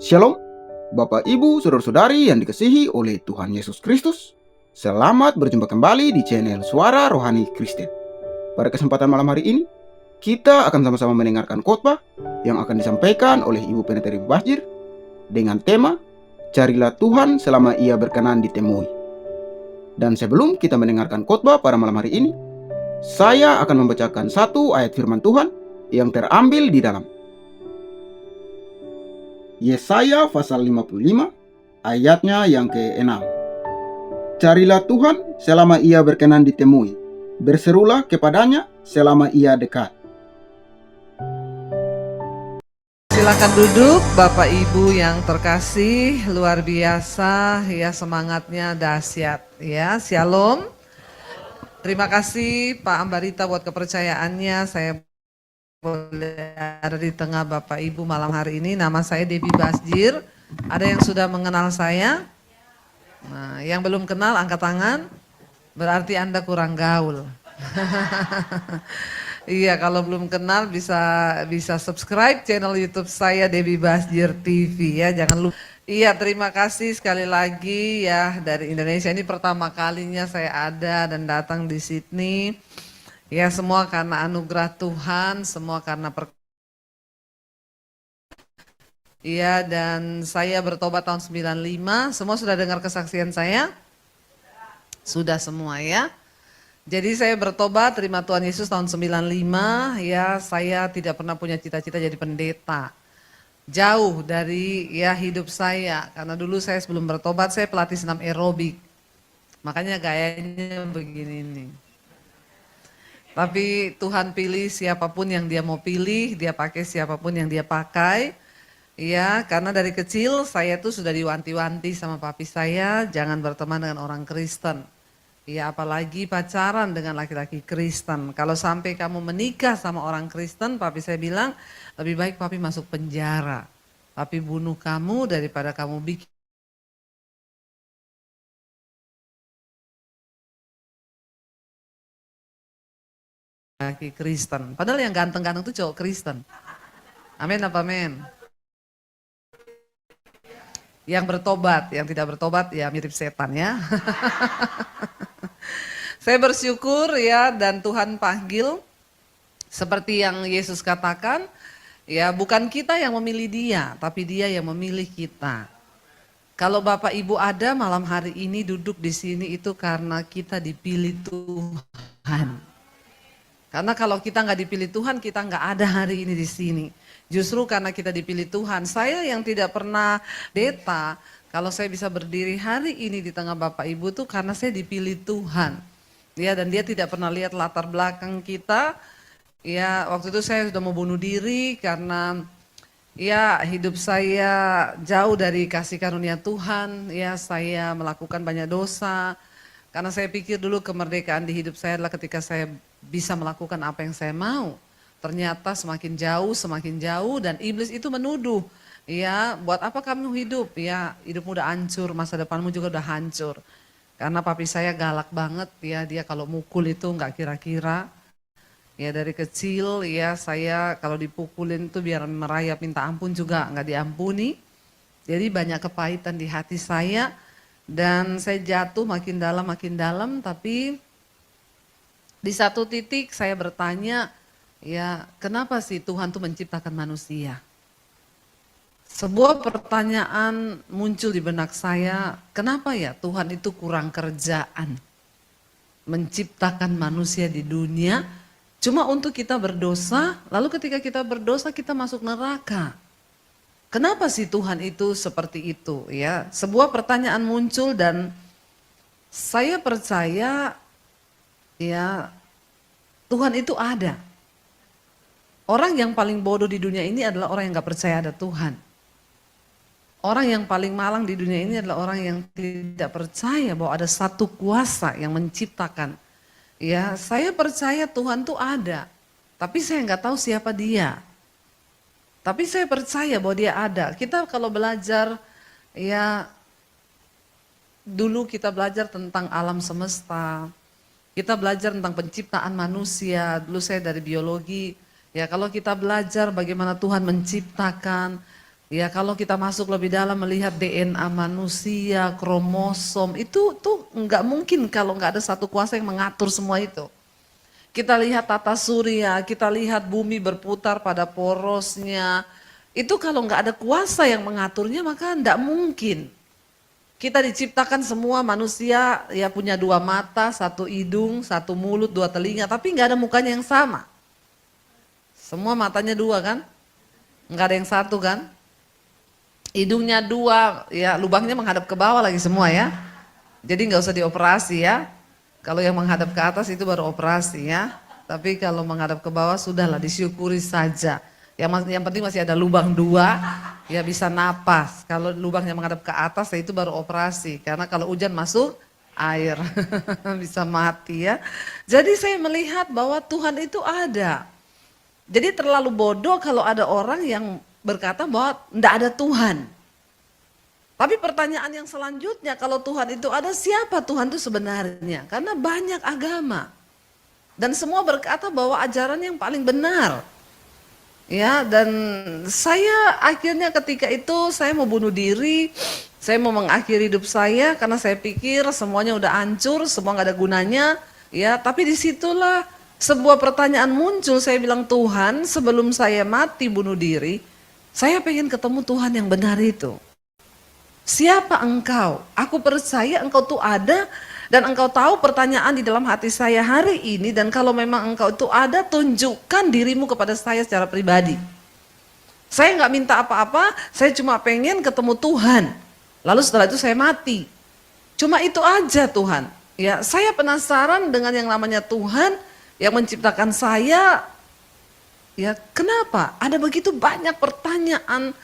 Shalom, Bapak Ibu, Saudara-saudari yang dikasihi oleh Tuhan Yesus Kristus. Selamat berjumpa kembali di channel Suara Rohani Kristen. Pada kesempatan malam hari ini, kita akan sama-sama mendengarkan khotbah yang akan disampaikan oleh Ibu Pendeta Debbie Basjir dengan tema Carilah Tuhan selama Ia berkenan ditemui. Dan sebelum kita mendengarkan khotbah pada malam hari ini, saya akan membacakan satu ayat firman Tuhan yang terambil di dalam Yesaya pasal 55 ayatnya yang ke-6. Carilah Tuhan selama Ia berkenan ditemui. Berserulah kepadanya selama Ia dekat. Silakan duduk Bapak Ibu yang terkasih, luar biasa ya, semangatnya dahsyat ya. Shalom. Terima kasih Pak Ambarita buat kepercayaannya. Saya boleh ada di tengah Bapak Ibu malam hari ini. Nama saya Debbie Basjir. Ada yang sudah mengenal saya? Nah, yang belum kenal angkat tangan. Berarti Anda kurang gaul. Iya, kalau belum kenal bisa subscribe channel YouTube saya Debbie Basjir TV ya. Jangan lupa. Iya, terima kasih sekali lagi ya dari Indonesia. Ini pertama kalinya saya ada dan datang di Sydney. Ya, semua karena anugerah Tuhan, semua karena Iya, dan saya bertobat tahun 95. Semua sudah dengar kesaksian saya? Sudah semua ya. Jadi saya bertobat, terima Tuhan Yesus tahun 95, ya saya tidak pernah punya cita-cita jadi pendeta. Jauh dari ya hidup saya, karena dulu saya sebelum bertobat saya pelatih senam aerobik. Makanya gayanya begini nih. Tapi Tuhan pilih siapapun yang dia mau pilih, dia pakai siapapun yang dia pakai. Ya, karena dari kecil saya tuh sudah diwanti-wanti sama papi saya, jangan berteman dengan orang Kristen. Ya, apalagi pacaran dengan laki-laki Kristen. Kalau sampai kamu menikah sama orang Kristen, papi saya bilang, lebih baik papi masuk penjara. Papi bunuh kamu daripada kamu bikin laki Kristen. Padahal yang ganteng-ganteng itu cowok Kristen. Amin apa amin? Yang bertobat, yang tidak bertobat ya mirip setan ya. Saya bersyukur ya dan Tuhan panggil seperti yang Yesus katakan, ya bukan kita yang memilih dia, tapi dia yang memilih kita. Kalau Bapak Ibu ada malam hari ini duduk di sini itu karena kita dipilih Tuhan. Karena kalau kita nggak dipilih Tuhan, kita nggak ada hari ini di sini. Justru karena kita dipilih Tuhan, saya yang tidak pernah beta, kalau saya bisa berdiri hari ini di tengah Bapak Ibu tuh karena saya dipilih Tuhan. Ya, dan dia tidak pernah lihat latar belakang kita. Ya, waktu itu saya sudah mau bunuh diri karena ya hidup saya jauh dari kasih karunia Tuhan. Ya, saya melakukan banyak dosa. Karena saya pikir dulu kemerdekaan di hidup saya adalah ketika saya bisa melakukan apa yang saya mau. Ternyata semakin jauh dan iblis itu menuduh. Ya, buat apa kamu hidup? Ya, hidupmu udah hancur, masa depanmu juga udah hancur. Karena papi saya galak banget ya, dia kalau mukul itu nggak kira-kira. Ya dari kecil ya saya kalau dipukulin tuh biar merayap minta ampun juga nggak diampuni. Jadi banyak kepahitan di hati saya dan saya jatuh makin dalam tapi di satu titik saya bertanya ya kenapa sih Tuhan tuh menciptakan manusia? Sebuah pertanyaan muncul di benak saya, kenapa ya Tuhan itu kurang kerjaan menciptakan manusia di dunia cuma untuk kita berdosa, lalu ketika kita berdosa kita masuk neraka. Kenapa sih Tuhan itu seperti itu ya? Sebuah pertanyaan muncul dan saya percaya ya Tuhan itu ada. Orang yang paling bodoh di dunia ini adalah orang yang gak percaya ada Tuhan. Orang yang paling malang di dunia ini adalah orang yang tidak percaya bahwa ada satu kuasa yang menciptakan. Ya, saya percaya Tuhan tuh ada, tapi saya nggak tahu siapa dia. Tapi saya percaya bahwa dia ada. Kita kalau belajar, ya dulu kita belajar tentang alam semesta, kita belajar tentang penciptaan manusia. Dulu saya dari biologi, ya kalau kita belajar bagaimana Tuhan menciptakan, Ya kalau kita masuk lebih dalam melihat DNA manusia, kromosom, itu tuh nggak mungkin kalau nggak ada satu kuasa yang mengatur semua itu. Kita lihat tata surya, kita lihat bumi berputar pada porosnya. Itu kalau nggak ada kuasa yang mengaturnya maka nggak mungkin. Kita diciptakan semua manusia ya punya dua mata, satu hidung, satu mulut, dua telinga, tapi nggak ada mukanya yang sama. Semua matanya dua kan? Nggak ada yang satu kan? Hidungnya dua, ya lubangnya menghadap ke bawah lagi semua ya. Jadi nggak usah dioperasi ya. Kalau yang menghadap ke atas itu baru operasi ya. Tapi kalau menghadap ke bawah sudahlah disyukuri saja. Yang penting masih ada lubang dua, ya bisa napas. Kalau lubangnya menghadap ke atas ya itu baru operasi. Karena kalau hujan masuk air bisa mati ya. Jadi saya melihat bahwa Tuhan itu ada. Jadi terlalu bodoh kalau ada orang yang berkata bahwa tidak ada Tuhan. Tapi pertanyaan yang selanjutnya, kalau Tuhan itu ada, siapa Tuhan itu sebenarnya? Karena banyak agama. Dan semua berkata bahwa ajaran yang paling benar. Ya, dan saya akhirnya ketika itu saya mau bunuh diri, saya mau mengakhiri hidup saya karena saya pikir semuanya udah hancur, semua nggak ada gunanya. Ya, tapi disitulah sebuah pertanyaan muncul. Saya bilang, Tuhan, sebelum saya mati bunuh diri, saya pengen ketemu Tuhan yang benar itu. Siapa engkau? Aku percaya engkau tuh ada dan engkau tahu pertanyaan di dalam hati saya hari ini, dan kalau memang engkau itu ada, tunjukkan dirimu kepada saya secara pribadi. Saya nggak minta apa-apa, saya cuma pengen ketemu Tuhan. Lalu setelah itu saya mati. Cuma itu aja Tuhan. Ya, saya penasaran dengan yang namanya Tuhan yang menciptakan saya. Ya, kenapa? Ada begitu banyak pertanyaan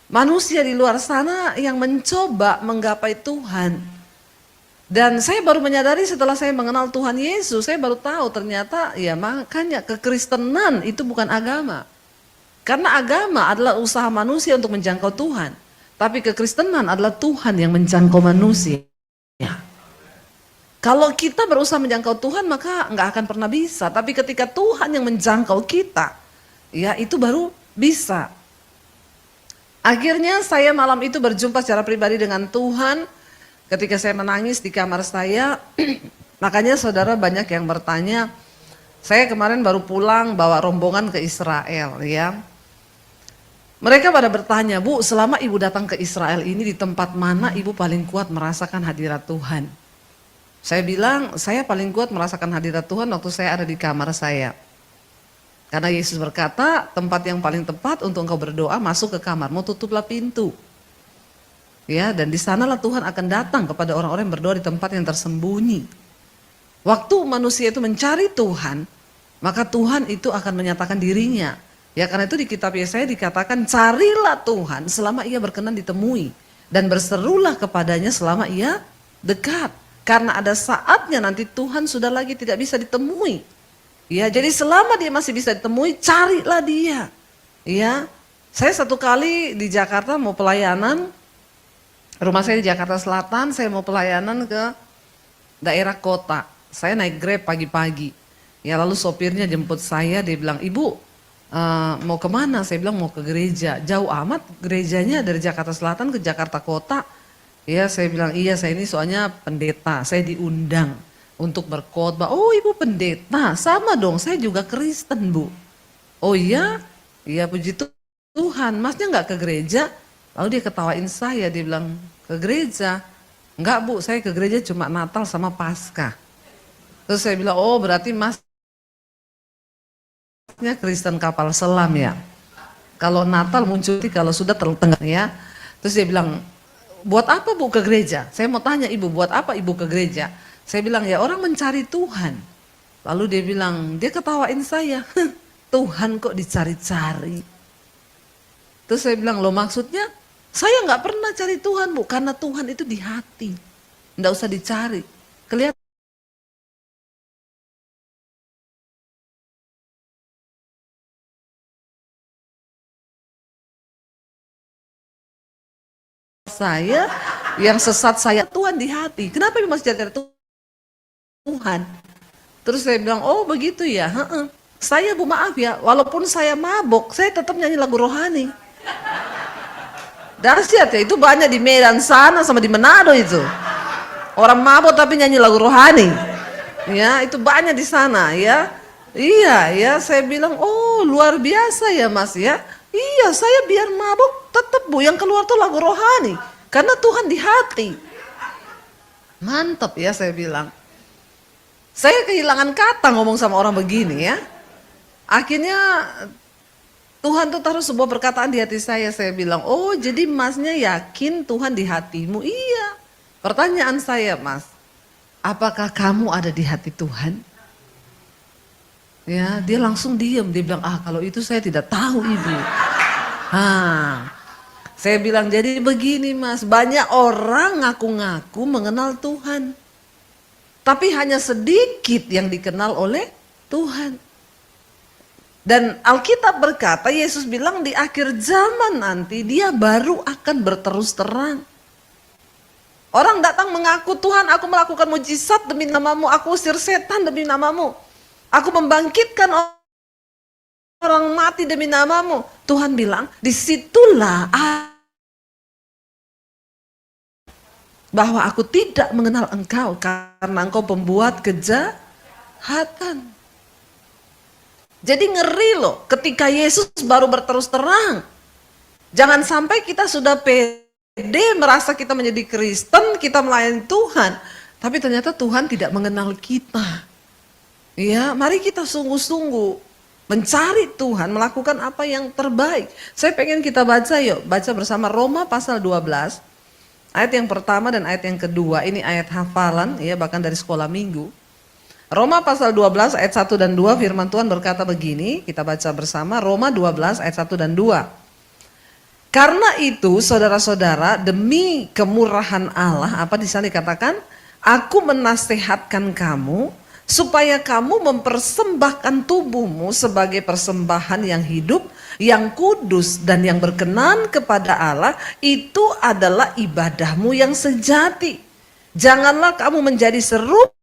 manusia di luar sana yang mencoba menggapai Tuhan. Dan saya baru menyadari setelah saya mengenal Tuhan Yesus, saya baru tahu ternyata ya makanya kekristenan itu bukan agama. Karena agama adalah usaha manusia untuk menjangkau Tuhan. Tapi kekristenan adalah Tuhan yang menjangkau manusia. Kalau kita berusaha menjangkau Tuhan maka nggak akan pernah bisa. Tapi ketika Tuhan yang menjangkau kita, ya itu baru bisa. Akhirnya saya malam itu berjumpa secara pribadi dengan Tuhan. Ketika saya menangis di kamar saya, makanya saudara banyak yang bertanya, saya kemarin baru pulang bawa rombongan ke Israel ya. Mereka pada bertanya, Bu, selama ibu datang ke Israel ini di tempat mana ibu paling kuat merasakan hadirat Tuhan? Saya bilang, saya paling kuat merasakan hadirat Tuhan waktu saya ada di kamar saya. Karena Yesus berkata, tempat yang paling tepat untuk engkau berdoa, masuk ke kamarmu, tutuplah pintu. Ya, dan di sanalah Tuhan akan datang kepada orang-orang yang berdoa di tempat yang tersembunyi. Waktu manusia itu mencari Tuhan, maka Tuhan itu akan menyatakan dirinya. Ya, karena itu di kitab Yesaya dikatakan, carilah Tuhan selama ia berkenan ditemui, dan berserulah kepadanya selama ia dekat. Karena ada saatnya nanti Tuhan sudah lagi tidak bisa ditemui. Ya, jadi selama dia masih bisa ditemui, carilah dia. Ya, saya satu kali di Jakarta mau pelayanan, rumah saya di Jakarta Selatan, saya mau pelayanan ke daerah kota. Saya naik Grab pagi-pagi. Ya, lalu sopirnya jemput saya, dia bilang, Ibu mau kemana? Saya bilang mau ke gereja. Jauh amat gerejanya dari Jakarta Selatan ke Jakarta Kota. Ya, saya bilang iya, saya ini soalnya pendeta, saya diundang untuk berkhotbah. Oh, ibu pendeta, sama dong, saya juga Kristen, Bu. Oh iya, iya puji Tuhan, masnya nggak ke gereja? Lalu dia ketawain saya, dia bilang ke gereja. Enggak, Bu, saya ke gereja cuma Natal sama Paskah. Terus saya bilang, oh berarti masnya Kristen kapal selam ya. Kalau Natal muncul, kalau sudah tertengah ya. Terus dia bilang, buat apa Bu ke gereja? Saya mau tanya ibu, buat apa ibu ke gereja? Saya bilang, ya orang mencari Tuhan. Lalu dia bilang, dia ketawain saya, Tuhan kok dicari-cari. Terus saya bilang, loh maksudnya, saya nggak pernah cari Tuhan Bu, karena Tuhan itu di hati. Nggak usah dicari. Kelihatan saya, yang sesat saya, Tuhan di hati. Kenapa ibu masih cari Tuhan? Terus saya bilang, oh begitu ya. Saya Bu maaf ya, walaupun saya mabok, saya tetap nyanyi lagu rohani. Dahsyat ya, itu banyak di Medan sana sama di Manado itu. Orang mabuk tapi nyanyi lagu rohani. Ya, itu banyak di sana ya. Iya ya, saya bilang, oh luar biasa ya Mas ya. Iya, saya biar mabuk tetap Bu, yang keluar tuh lagu rohani. Karena Tuhan di hati. Mantap ya saya bilang. Saya kehilangan kata ngomong sama orang begini ya. Akhirnya Tuhan tuh taruh sebuah perkataan di hati saya. Saya bilang, oh jadi Masnya yakin Tuhan di hatimu? Iya. Pertanyaan saya Mas, apakah kamu ada di hati Tuhan? Ya, dia langsung diam. Dia bilang, kalau itu saya tidak tahu Ibu. Saya bilang, jadi begini Mas, banyak orang ngaku-ngaku mengenal Tuhan. Tapi hanya sedikit yang dikenal oleh Tuhan. Dan Alkitab berkata, Yesus bilang di akhir zaman nanti dia baru akan berterus terang. Orang datang mengaku, Tuhan aku melakukan mujizat demi namamu, aku usir setan demi namamu. Aku membangkitkan orang mati demi namamu. Tuhan bilang, disitulah bahwa aku tidak mengenal engkau karena engkau pembuat kejahatan. Jadi ngeri loh ketika Yesus baru berterus terang. Jangan sampai kita sudah pede merasa kita menjadi Kristen, kita melayani Tuhan. Tapi ternyata Tuhan tidak mengenal kita. Ya, mari kita sungguh-sungguh mencari Tuhan, melakukan apa yang terbaik. Saya pengen kita baca yuk, baca bersama Roma pasal 12. Ayat yang pertama dan ayat yang kedua, ini ayat hafalan ya, bahkan dari sekolah minggu. Roma pasal 12 ayat 1 dan 2 firman Tuhan berkata begini, kita baca bersama Roma 12 ayat 1 dan 2. Karena itu saudara-saudara, demi kemurahan Allah, apa di sana dikatakan? Aku menasehatkan kamu supaya kamu mempersembahkan tubuhmu sebagai persembahan yang hidup, yang kudus dan yang berkenan kepada Allah, itu adalah ibadahmu yang sejati. Janganlah kamu menjadi serupa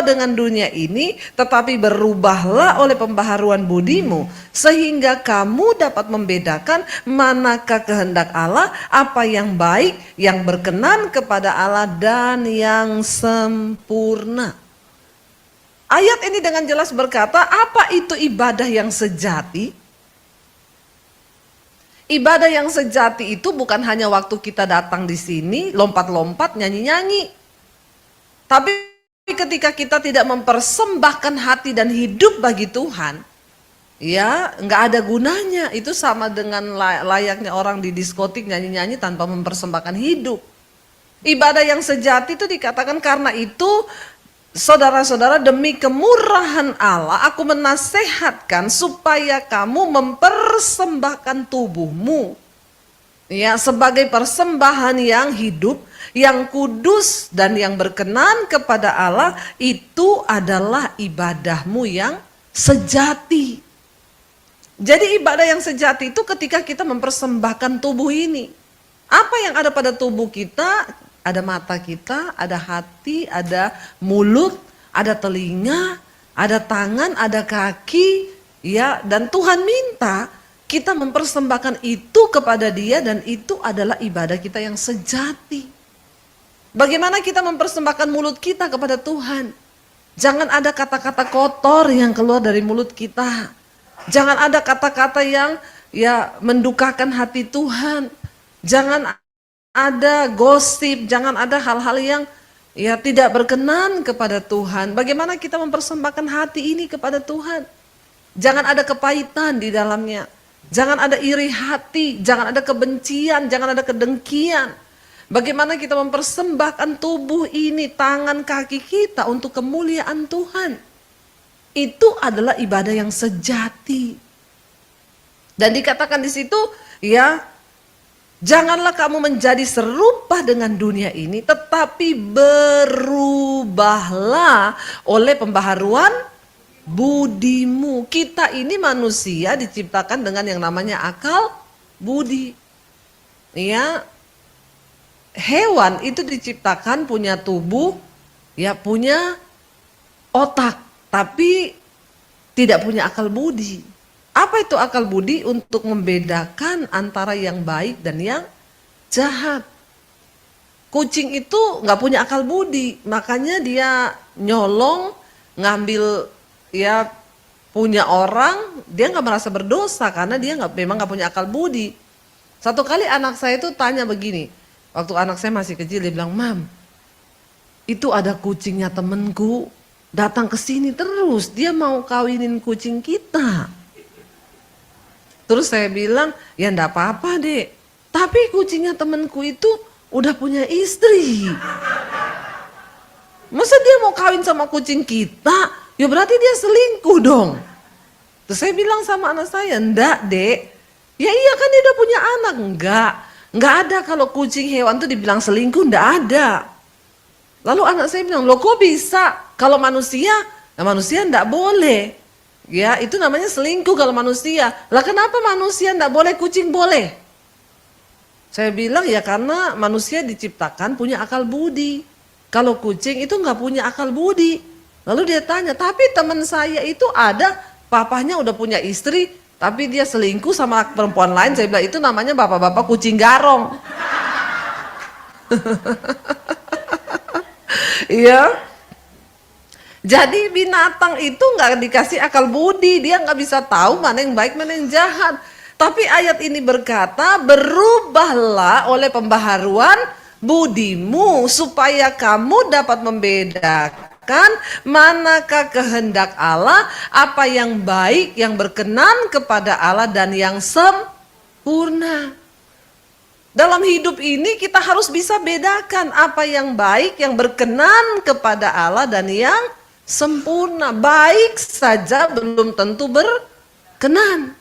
dengan dunia ini, tetapi berubahlah oleh pembaharuan budimu, sehingga kamu dapat membedakan manakah kehendak Allah, apa yang baik, yang berkenan kepada Allah dan yang sempurna. Ayat ini dengan jelas berkata, apa itu ibadah yang sejati? Ibadah yang sejati itu bukan hanya waktu kita datang di sini, lompat-lompat, nyanyi-nyanyi. Tapi ketika kita tidak mempersembahkan hati dan hidup bagi Tuhan, ya nggak ada gunanya. Itu sama dengan layaknya orang di diskotik nyanyi-nyanyi tanpa mempersembahkan hidup. Ibadah yang sejati itu dikatakan karena itu, saudara-saudara, demi kemurahan Allah, aku menasehatkan supaya kamu mempersembahkan tubuhmu ya sebagai persembahan yang hidup, yang kudus dan yang berkenan kepada Allah, itu adalah ibadahmu yang sejati. Jadi ibadah yang sejati itu ketika kita mempersembahkan tubuh ini. Apa yang ada pada tubuh kita? Ada mata kita, ada hati, ada mulut, ada telinga, ada tangan, ada kaki, ya. Dan Tuhan minta kita mempersembahkan itu kepada Dia, dan itu adalah ibadah kita yang sejati. Bagaimana kita mempersembahkan mulut kita kepada Tuhan? Jangan ada kata-kata kotor yang keluar dari mulut kita. Jangan ada kata-kata yang ya mendukakan hati Tuhan. Jangan ada gosip, jangan ada hal-hal yang ya tidak berkenan kepada Tuhan. Bagaimana kita mempersembahkan hati ini kepada Tuhan? Jangan ada kepahitan di dalamnya. Jangan ada iri hati, jangan ada kebencian, jangan ada kedengkian. Bagaimana kita mempersembahkan tubuh ini, tangan kaki kita untuk kemuliaan Tuhan. Itu adalah ibadah yang sejati. Dan dikatakan di situ, ya, janganlah kamu menjadi serupa dengan dunia ini, tetapi berubahlah oleh pembaharuan budimu. Kita ini manusia diciptakan dengan yang namanya akal budi. Ya, hewan itu diciptakan punya tubuh, ya punya otak, tapi tidak punya akal budi. Apa itu akal budi? Untuk membedakan antara yang baik dan yang jahat. Kucing itu nggak punya akal budi, makanya dia nyolong, ngambil ya punya orang, dia nggak merasa berdosa karena dia memang nggak punya akal budi. Satu kali anak saya itu tanya begini, waktu anak saya masih kecil, dia bilang, "Mam, itu ada kucingnya temenku, datang ke sini terus, dia mau kawinin kucing kita." Terus saya bilang, "Ya enggak apa-apa, Dek. Tapi kucingnya temenku itu udah punya istri. Masa dia mau kawin sama kucing kita? Ya berarti dia selingkuh dong." Terus saya bilang sama anak saya, "Enggak, Dek. Ya iya kan dia udah punya anak." Enggak ada kalau kucing hewan tuh dibilang selingkuh, enggak ada. Lalu anak saya bilang, "Loh kok bisa? Kalau manusia, nah manusia enggak boleh." Ya itu namanya selingkuh kalau manusia. Lah kenapa manusia enggak boleh, kucing boleh? Saya bilang ya karena manusia diciptakan punya akal budi. Kalau kucing itu enggak punya akal budi. Lalu dia tanya, "Tapi teman saya itu ada, papahnya udah punya istri, tapi dia selingkuh sama perempuan lain." Saya bilang itu namanya bapak-bapak kucing garong. Iya. Jadi binatang itu nggak dikasih akal budi, dia nggak bisa tahu mana yang baik mana yang jahat. Tapi ayat ini berkata, berubahlah oleh pembaharuan budimu supaya kamu dapat membedakan manakah kehendak Allah, apa yang baik, yang berkenan kepada Allah dan yang sempurna. Dalam hidup ini kita harus bisa bedakan apa yang baik, yang berkenan kepada Allah dan yang sempurna. Baik saja belum tentu berkenan.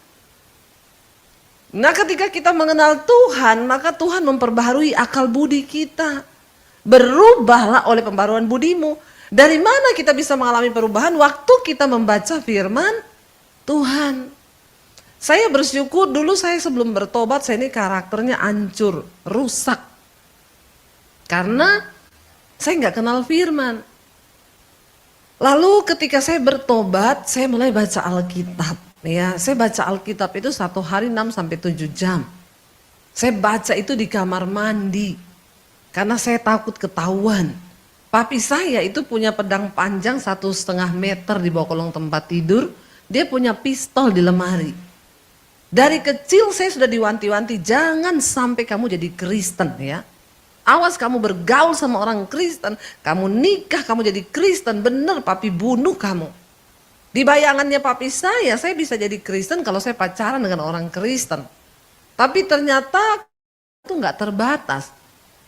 Nah ketika kita mengenal Tuhan, maka Tuhan memperbaharui akal budi kita. Berubahlah oleh pembaharuan budimu. Dari mana kita bisa mengalami perubahan? Waktu kita membaca firman Tuhan. Saya bersyukur dulu saya sebelum bertobat, saya ini karakternya hancur, rusak. Karena saya nggak kenal firman. Lalu ketika saya bertobat, saya mulai baca Alkitab. Ya, saya baca Alkitab itu satu hari 6-7 jam. Saya baca itu di kamar mandi. Karena saya takut ketahuan. Papi saya itu punya pedang panjang 1,5 meter di bawah kolong tempat tidur. Dia punya pistol di lemari. Dari kecil saya sudah diwanti-wanti, jangan sampai kamu jadi Kristen ya. Awas kamu bergaul sama orang Kristen, kamu nikah, kamu jadi Kristen, bener papi bunuh kamu. Di bayangannya papi saya bisa jadi Kristen kalau saya pacaran dengan orang Kristen. Tapi ternyata itu nggak terbatas.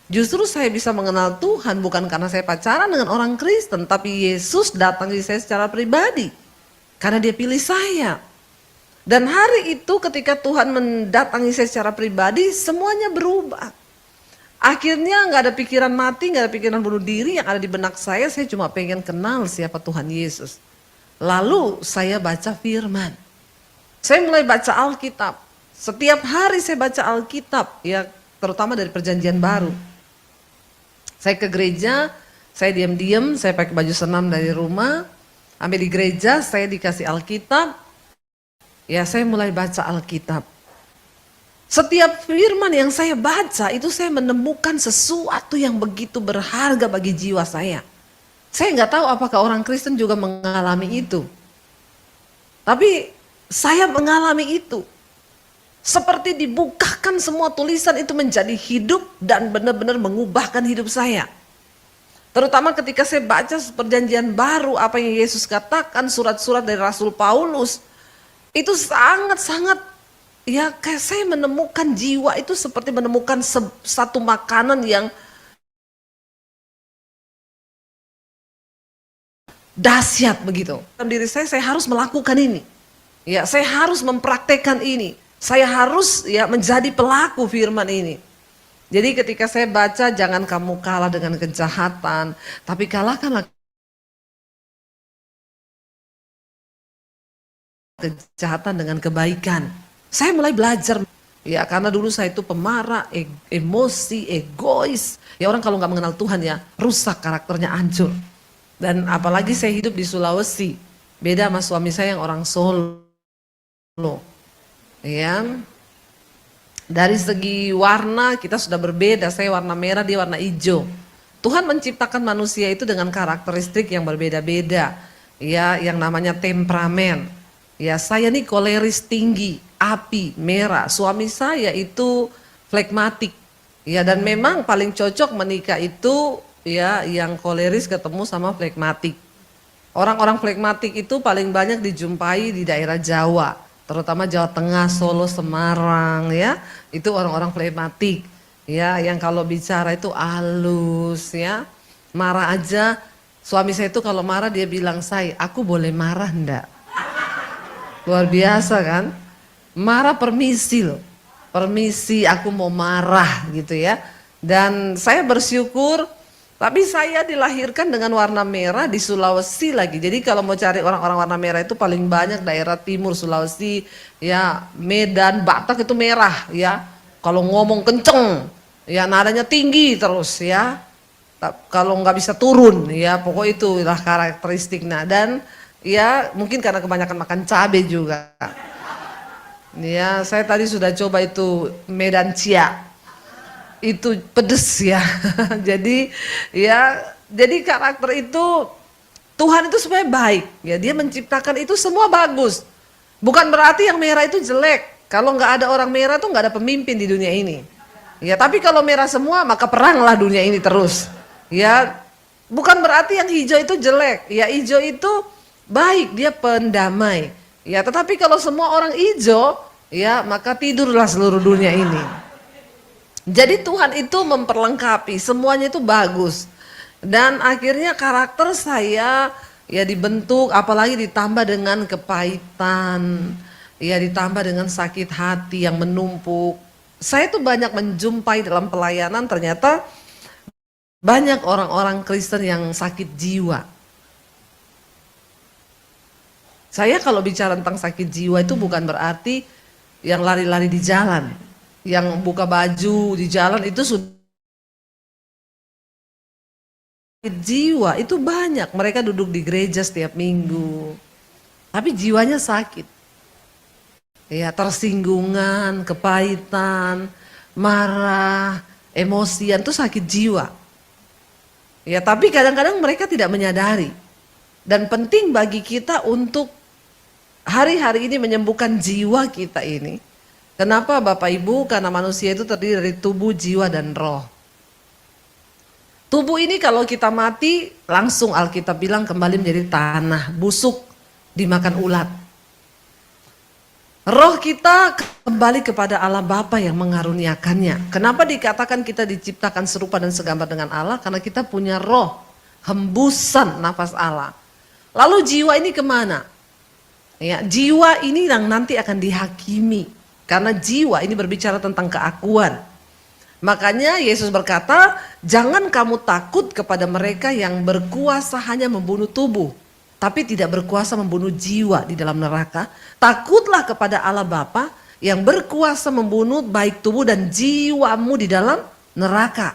Justru saya bisa mengenal Tuhan bukan karena saya pacaran dengan orang Kristen, tapi Yesus datang di saya secara pribadi. Karena dia pilih saya. Dan hari itu ketika Tuhan mendatangi saya secara pribadi, semuanya berubah. Akhirnya nggak ada pikiran mati, nggak ada pikiran bunuh diri yang ada di benak saya cuma pengen kenal siapa Tuhan Yesus. Lalu saya baca firman. Saya mulai baca Alkitab. Setiap hari saya baca Alkitab, ya terutama dari Perjanjian Baru. Saya ke gereja, saya diam-diam, saya pakai baju senam dari rumah. Sampai di gereja saya dikasih Alkitab. Ya saya mulai baca Alkitab. Setiap firman yang saya baca itu saya menemukan sesuatu yang begitu berharga bagi jiwa saya. Saya nggak tahu apakah orang Kristen juga mengalami itu. Tapi saya mengalami itu. Seperti dibukakan semua tulisan itu menjadi hidup dan benar-benar mengubahkan hidup saya. Terutama ketika saya baca Perjanjian Baru, apa yang Yesus katakan, surat-surat dari Rasul Paulus. Itu sangat-sangat, ya kayak saya menemukan jiwa itu seperti menemukan satu makanan yang dahsyat begitu. Dalam diri saya harus melakukan ini. Ya, saya harus mempraktekkan ini. Saya harus ya menjadi pelaku firman ini. Jadi ketika saya baca, jangan kamu kalah dengan kejahatan, tapi kalahkanlah kejahatan dengan kebaikan. Saya mulai belajar, ya karena dulu saya itu pemarah, emosi, egois. Ya orang kalau nggak mengenal Tuhan ya rusak karakternya, hancur. Dan apalagi saya hidup di Sulawesi, beda sama suami saya yang orang Solo. Ya, Dari segi warna kita sudah berbeda, saya warna merah, dia warna hijau. Tuhan menciptakan manusia itu dengan karakteristik yang berbeda-beda. Ya, yang namanya temperamen. Ya, saya nih koleris tinggi, api, merah. Suami saya itu flegmatik. Ya, dan memang paling cocok menikah itu ya yang koleris ketemu sama flegmatik. Orang-orang flegmatik itu paling banyak dijumpai di daerah Jawa, terutama Jawa Tengah, Solo, Semarang ya. Itu orang-orang flegmatik ya, yang kalau bicara itu halus ya. Marah aja, suami saya itu kalau marah dia bilang, "Say, aku boleh marah enggak?" Luar biasa kan? Marah permisi loh. Permisi, aku mau marah gitu ya. Dan saya bersyukur, tapi saya dilahirkan dengan warna merah di Sulawesi lagi. Jadi kalau mau cari orang-orang warna merah itu paling banyak daerah timur Sulawesi, ya Medan, Batak itu merah ya. Kalau ngomong kenceng, ya nadanya tinggi terus ya. Kalau nggak bisa turun ya, pokok itulah karakteristiknya. Dan ya mungkin karena kebanyakan makan cabai juga. Ya, saya tadi sudah coba itu Medan Cia. Itu pedes ya. Jadi ya, jadi karakter itu Tuhan itu sebenarnya baik. Ya, dia menciptakan itu semua bagus. Bukan berarti yang merah itu jelek. Kalau nggak ada orang merah tuh nggak ada pemimpin di dunia ini. Ya, tapi kalau merah semua maka peranglah dunia ini terus. Ya, bukan berarti yang hijau itu jelek. Ya, hijau itu baik, dia pendamai. Ya, tetapi kalau semua orang hijau, ya maka tidurlah seluruh dunia ini. Jadi Tuhan itu memperlengkapi, semuanya itu bagus. Dan akhirnya karakter saya ya dibentuk, apalagi ditambah dengan kepahitan, ya ditambah dengan sakit hati yang menumpuk. Saya tuh banyak menjumpai dalam pelayanan ternyata banyak orang-orang Kristen yang sakit jiwa. Saya kalau bicara tentang sakit jiwa itu bukan berarti yang lari-lari di jalan, yang buka baju di jalan itu sudah sakit jiwa. Itu banyak, mereka duduk di gereja setiap minggu, tapi jiwanya sakit. Ya, tersinggungan, kepahitan, marah, emosian itu sakit jiwa. Ya, tapi kadang-kadang mereka tidak menyadari. Dan penting bagi kita untuk hari-hari ini menyembuhkan jiwa kita ini. Kenapa Bapak Ibu? Karena manusia itu terdiri dari tubuh, jiwa, dan roh. Tubuh ini kalau kita mati, langsung Alkitab bilang kembali menjadi tanah, busuk, dimakan ulat. Roh kita kembali kepada Allah Bapa yang mengaruniakannya. Kenapa dikatakan kita diciptakan serupa dan segambar dengan Allah? Karena kita punya roh, hembusan nafas Allah. Lalu jiwa ini kemana? Ya, jiwa ini yang nanti akan dihakimi. Karena jiwa ini berbicara tentang keakuan. Makanya Yesus berkata, jangan kamu takut kepada mereka yang berkuasa hanya membunuh tubuh, tapi tidak berkuasa membunuh jiwa di dalam neraka. Takutlah kepada Allah Bapa yang berkuasa membunuh baik tubuh dan jiwamu di dalam neraka.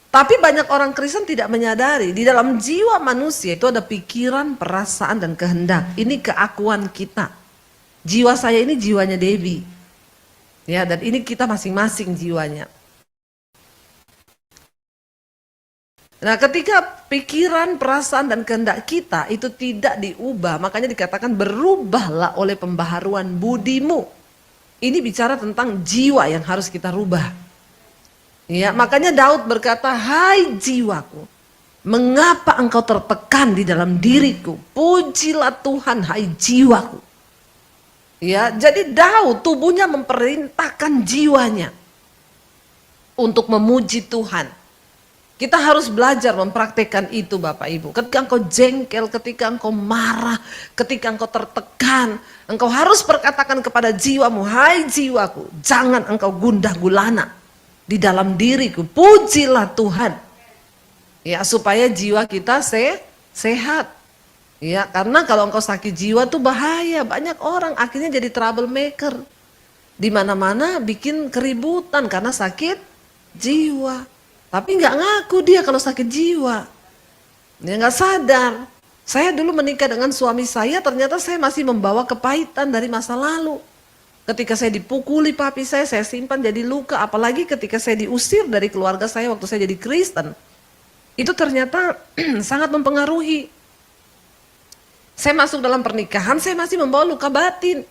Tapi banyak orang Kristen tidak menyadari, di dalam jiwa manusia itu ada pikiran, perasaan, dan kehendak. Ini keakuan kita. Jiwa saya ini jiwanya Debbie. Ya, dan ini kita masing-masing jiwanya. Nah, ketika pikiran, perasaan, dan kehendak kita itu tidak diubah, makanya dikatakan berubahlah oleh pembaharuan budimu. Ini bicara tentang jiwa yang harus kita rubah. Ya, makanya Daud berkata, hai jiwaku, mengapa engkau tertekan di dalam diriku? Pujilah Tuhan, hai jiwaku. Ya, jadi Daud tubuhnya memerintahkan jiwanya untuk memuji Tuhan. Kita harus belajar mempraktekkan itu Bapak Ibu. Ketika engkau jengkel, ketika engkau marah, ketika engkau tertekan, engkau harus berkatakan kepada jiwamu, hai jiwaku, jangan engkau gundah gulana di dalam diriku, pujilah Tuhan. Ya, supaya jiwa kita sehat. Ya, karena kalau engkau sakit jiwa tuh bahaya. Banyak orang akhirnya jadi troublemaker. Di mana-mana bikin keributan karena sakit jiwa. Tapi nggak ngaku dia kalau sakit jiwa. Dia nggak sadar. Saya dulu menikah dengan suami saya, ternyata saya masih membawa kepahitan dari masa lalu. Ketika saya dipukuli papi saya simpan jadi luka. Apalagi ketika saya diusir dari keluarga saya waktu saya jadi Kristen. Itu ternyata sangat mempengaruhi. Saya masuk dalam pernikahan, saya masih membawa luka batin.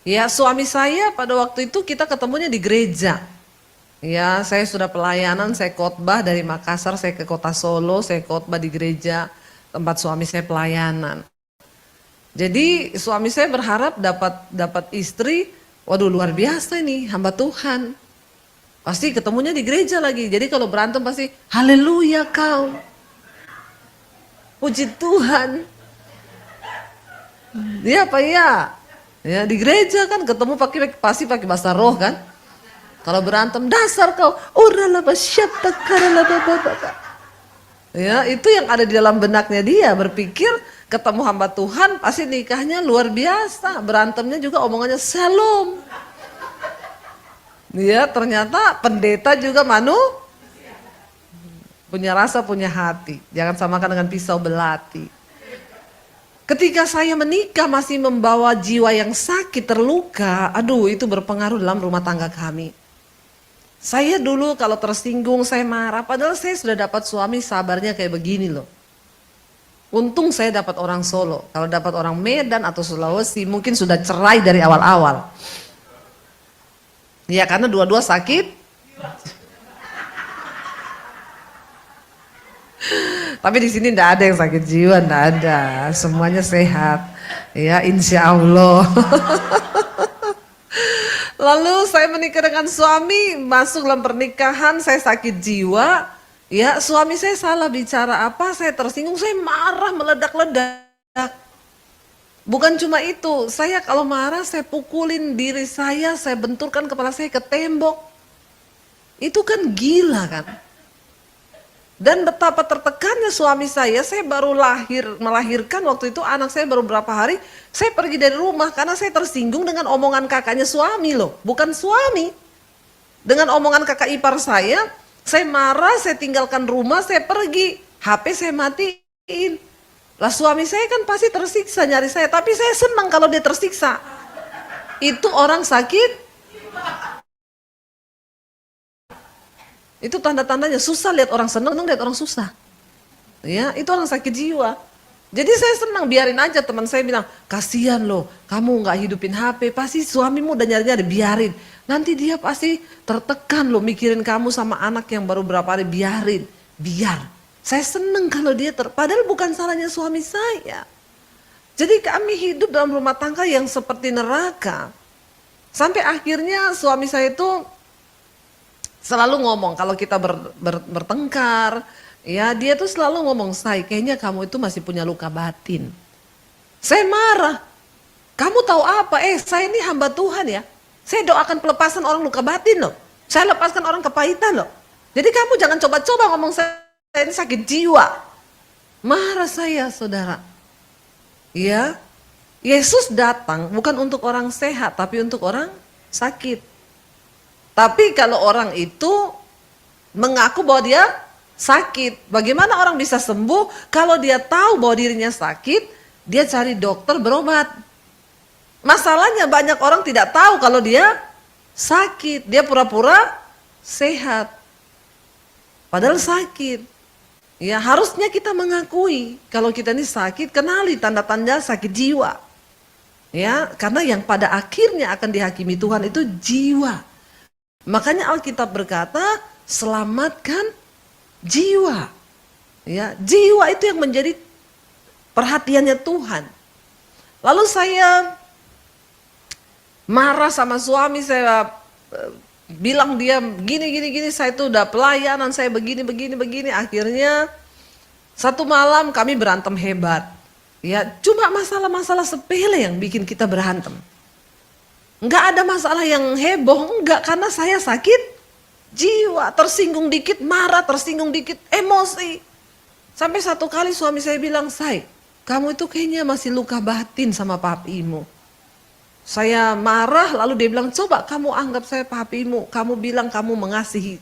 Ya, suami saya pada waktu itu kita ketemunya di gereja. Ya, saya sudah pelayanan, saya khotbah dari Makassar, saya ke kota Solo, saya khotbah di gereja tempat suami saya pelayanan. Jadi suami saya berharap dapat istri, waduh luar biasa ini, hamba Tuhan. Pasti ketemunya di gereja lagi. Jadi kalau berantem pasti haleluya kau. Puji Tuhan. Iya apa iya? Ya di gereja kan ketemu pasti pakai bahasa roh kan. Kalau berantem dasar kau. Ya itu yang ada di dalam benaknya dia, berpikir ketemu hamba Tuhan pasti nikahnya luar biasa. Berantemnya juga omongannya shalom. Ya ternyata pendeta juga punya rasa, punya hati. Jangan samakan dengan pisau belati. Ketika saya menikah masih membawa jiwa yang sakit, terluka, aduh itu berpengaruh dalam rumah tangga kami. Saya dulu kalau tersinggung saya marah, padahal saya sudah dapat suami sabarnya kayak begini loh. Untung saya dapat orang Solo, kalau dapat orang Medan atau Sulawesi mungkin sudah cerai dari awal-awal. Ya karena dua-dua sakit. Tapi di sini tidak ada yang sakit jiwa, tidak ada. Semuanya sehat. Ya insya Allah. Lalu saya menikah dengan suami, masuk dalam pernikahan, saya sakit jiwa. Ya suami saya salah bicara apa, saya tersinggung, saya marah meledak-ledak. Bukan cuma itu, saya kalau marah saya pukulin diri saya benturkan kepala saya ke tembok. Itu kan gila kan. Dan betapa tertekannya suami saya baru melahirkan waktu itu anak saya baru berapa hari, saya pergi dari rumah karena saya tersinggung dengan omongan kakaknya suami loh, bukan suami. Dengan omongan kakak ipar saya marah, saya tinggalkan rumah, saya pergi, HP saya matiin. Lah suami saya kan pasti tersiksa nyari saya, tapi saya senang kalau dia tersiksa. Itu orang sakit. Itu tanda-tandanya susah lihat orang senang, lihat orang susah. Ya, itu orang sakit jiwa. Jadi saya senang, biarin aja. Teman saya bilang, kasihan loh, kamu nggak hidupin HP, pasti suamimu udah nyari-nyari, biarin. Nanti dia pasti tertekan loh mikirin kamu sama anak yang baru berapa hari, biar. Saya senang kalau dia padahal bukan salahnya suami saya. Jadi kami hidup dalam rumah tangga yang seperti neraka. Sampai akhirnya suami saya itu selalu ngomong kalau kita bertengkar, ya dia tuh selalu ngomong, "Say, kayaknya kamu itu masih punya luka batin." Saya marah. Kamu tahu apa? Saya ini hamba Tuhan ya. Saya doakan pelepasan orang luka batin loh. Saya lepaskan orang kepahitan loh. Jadi kamu jangan coba-coba ngomong saya ini sakit jiwa. Marah saya, saudara. Ya, Yesus datang bukan untuk orang sehat, tapi untuk orang sakit. Tapi kalau orang itu mengaku bahwa dia sakit, bagaimana orang bisa sembuh kalau dia tahu bahwa dirinya sakit, dia cari dokter berobat. Masalahnya banyak orang tidak tahu kalau dia sakit, dia pura-pura sehat. Padahal sakit. Ya harusnya kita mengakui kalau kita ini sakit, kenali tanda-tanda sakit jiwa. Ya, karena yang pada akhirnya akan dihakimi Tuhan itu jiwa. Makanya Alkitab berkata, selamatkan jiwa. Ya, jiwa itu yang menjadi perhatiannya Tuhan. Lalu saya marah sama suami, saya bilang dia gini, saya itu udah pelayanan, saya begini. Akhirnya satu malam kami berantem hebat. Ya, cuma masalah-masalah sepele yang bikin kita berantem. Enggak ada masalah yang heboh, enggak, karena saya sakit jiwa, tersinggung dikit marah, tersinggung dikit emosi. Sampai satu kali suami saya bilang, "Say, kamu itu kayaknya masih luka batin sama papimu." Saya marah, lalu dia bilang, "Coba kamu anggap saya papimu, kamu bilang kamu mengasihi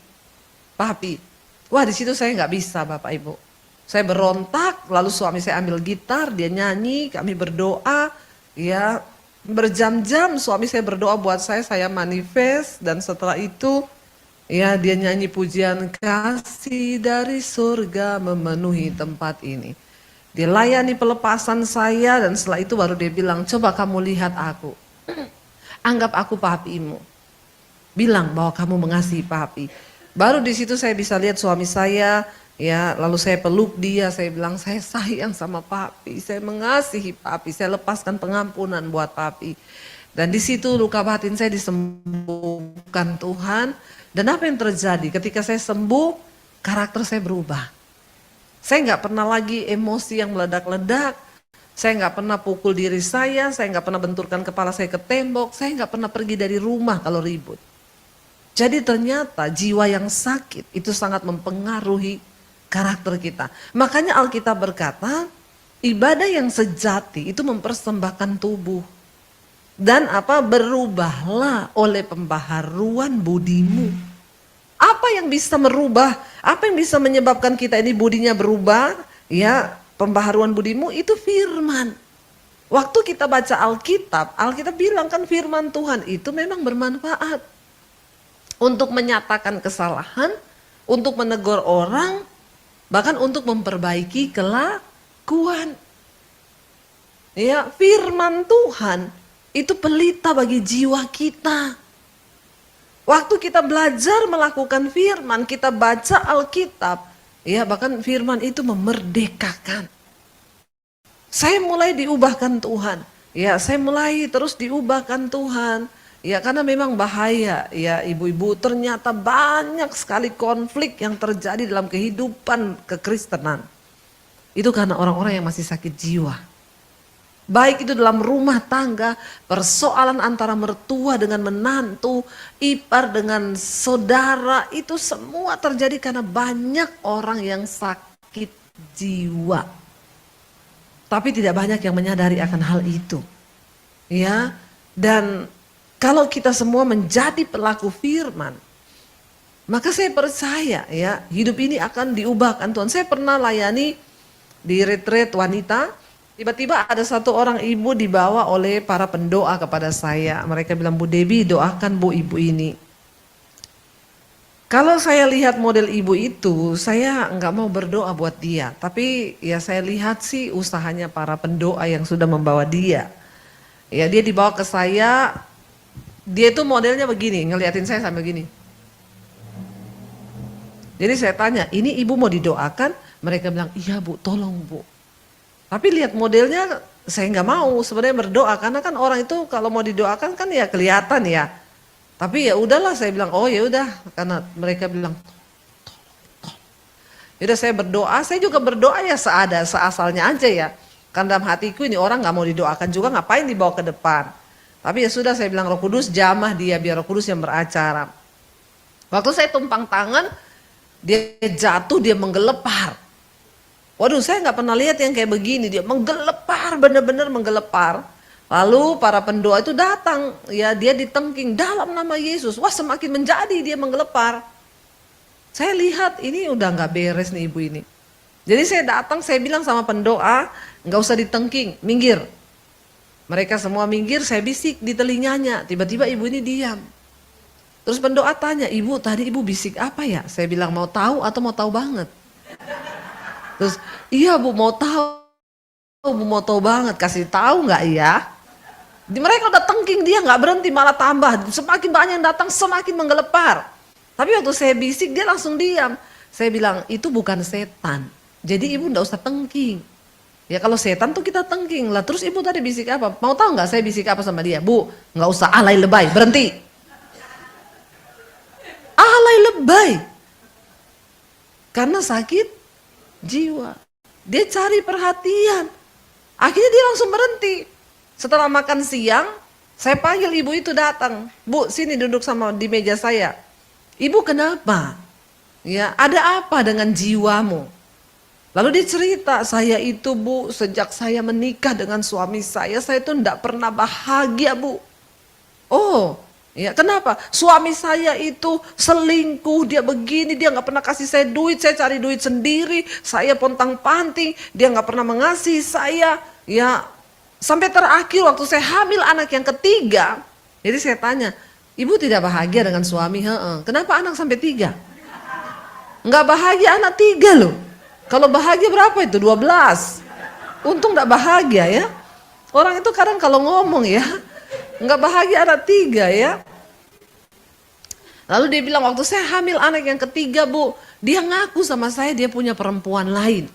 papi." Wah, di situ saya nggak bisa, Bapak Ibu. Saya berontak, lalu suami saya ambil gitar, dia nyanyi, kami berdoa, ya Berjam-jam suami saya berdoa buat saya manifest, dan setelah itu ya dia nyanyi pujian, kasih dari surga memenuhi tempat ini. Dia layani pelepasan saya, dan setelah itu baru dia bilang, coba kamu lihat aku. Anggap aku papimu. Bilang bahwa kamu mengasihi papi. Baru di situ saya bisa lihat suami saya, ya, lalu saya peluk dia, saya bilang saya sayang sama papi, saya mengasihi papi, saya lepaskan pengampunan buat papi. Dan di situ luka batin saya disembuhkan Tuhan. Dan apa yang terjadi? Ketika saya sembuh, karakter saya berubah. Saya nggak pernah lagi emosi yang meledak-ledak. Saya nggak pernah pukul diri saya nggak pernah benturkan kepala saya ke tembok, saya nggak pernah pergi dari rumah kalau ribut. Jadi ternyata jiwa yang sakit itu sangat mempengaruhi karakter kita. Makanya Alkitab berkata, ibadah yang sejati itu mempersembahkan tubuh. Dan berubahlah oleh pembaharuan budimu. Apa yang bisa merubah, apa yang bisa menyebabkan kita ini budinya berubah, ya, pembaharuan budimu itu firman. Waktu kita baca Alkitab, Alkitab bilang kan firman Tuhan itu memang bermanfaat untuk menyatakan kesalahan, untuk menegur orang, bahkan untuk memperbaiki kelakuan. Ya, firman Tuhan itu pelita bagi jiwa kita. Waktu kita belajar melakukan firman, kita baca Alkitab, ya, bahkan firman itu memerdekakan. Saya mulai diubahkan Tuhan. Ya, saya mulai terus diubahkan Tuhan. Ya, karena memang bahaya, ya, ibu-ibu, ternyata banyak sekali konflik yang terjadi dalam kehidupan kekristenan. Itu karena orang-orang yang masih sakit jiwa. Baik itu dalam rumah tangga, persoalan antara mertua dengan menantu, ipar dengan saudara, itu semua terjadi karena banyak orang yang sakit jiwa. Tapi tidak banyak yang menyadari akan hal itu. Ya, dan kalau kita semua menjadi pelaku firman, maka saya percaya, ya, hidup ini akan diubahkan Tuhan. Saya pernah layani di retreat wanita. Tiba-tiba ada satu orang ibu dibawa oleh para pendoa kepada saya. Mereka bilang, Bu Debbie, doakan Bu ibu ini. Kalau saya lihat model ibu itu, saya nggak mau berdoa buat dia. Tapi ya saya lihat sih usahanya para pendoa yang sudah membawa dia. Ya, dia dibawa ke saya, dia tuh modelnya begini, ngeliatin saya sambil gini. Jadi saya tanya, ini ibu mau didoakan? Mereka bilang, iya Bu, tolong Bu. Tapi lihat modelnya saya nggak mau sebenarnya berdoa, karena kan orang itu kalau mau didoakan kan ya kelihatan ya. Tapi ya udahlah, saya bilang oh ya udah, karena mereka bilang tolong. Yaudah saya berdoa, saya juga berdoa ya seasalnya aja ya. Karena dalam hatiku ini orang nggak mau didoakan juga, ngapain dibawa ke depan. Tapi ya sudah, saya bilang Roh Kudus jamah dia, biar Roh Kudus yang beracara. Waktu saya tumpang tangan, dia jatuh, dia menggelepar. Waduh, saya nggak pernah lihat yang kayak begini, dia menggelepar, benar-benar menggelepar. Lalu para pendoa itu datang, ya, dia ditengking dalam nama Yesus. Wah, semakin menjadi dia menggelepar. Saya lihat ini udah nggak beres nih ibu ini. Jadi saya datang, saya bilang sama pendoa, nggak usah ditengking, minggir. Mereka semua minggir, saya bisik di telinganya. Tiba-tiba ibu ini diam. Terus pendoa tanya, ibu tadi ibu bisik apa ya? Saya bilang mau tahu atau mau tahu banget. Terus, iya Bu, mau tahu, Bu, mau tahu banget, kasih tahu nggak ya? Mereka udah tengking, dia nggak berhenti, malah tambah, semakin banyak yang datang, semakin menggelepar. Tapi waktu saya bisik, dia langsung diam. Saya bilang, itu bukan setan, jadi ibu nggak usah tengking. Ya kalau setan tuh kita tengking lah. Terus ibu tadi bisik apa? Mau tahu nggak saya bisik apa sama dia? Bu, nggak usah alay lebay, berhenti. Alay lebay, karena sakit jiwa. Dia cari perhatian. Akhirnya dia langsung berhenti. Setelah makan siang, saya panggil ibu itu datang. Bu, sini duduk sama di meja saya. Ibu kenapa? Ya, ada apa dengan jiwamu? Lalu dia cerita, saya itu Bu, sejak saya menikah dengan suami saya itu enggak pernah bahagia Bu. Oh, ya, kenapa? Suami saya itu selingkuh, dia begini, dia nggak pernah kasih saya duit, saya cari duit sendiri, saya pontang-panting, dia nggak pernah mengasihi saya. Ya, Sampai terakhir waktu saya hamil anak yang ketiga, jadi saya tanya, ibu tidak bahagia dengan suami? Heeh. Kenapa anak sampai 3? Nggak bahagia anak 3 loh. Kalau bahagia berapa itu? 12. Untung nggak bahagia ya. Orang itu kadang kalau ngomong ya, nggak bahagia anak 3 ya. Lalu dia bilang waktu saya hamil anak yang ketiga bu, dia ngaku sama saya dia punya perempuan lain.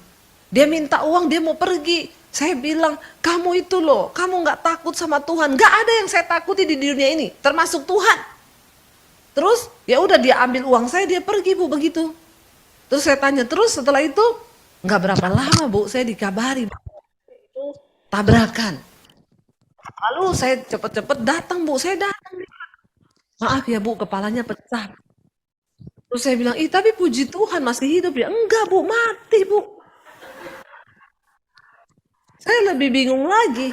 Dia minta uang, dia mau pergi. Saya bilang, kamu itu loh, kamu nggak takut sama Tuhan. Nggak ada yang saya takuti di dunia ini, termasuk Tuhan. Terus ya udah dia ambil uang saya, dia pergi bu begitu. Terus saya tanya, terus setelah itu nggak berapa lama bu, saya dikabari itu tabrakan. Lalu saya cepet-cepet datang bu, saya datang. Maaf ya bu, kepalanya pecah. Terus saya bilang, tapi puji Tuhan masih hidup ya. Enggak bu, mati bu. Saya lebih bingung lagi.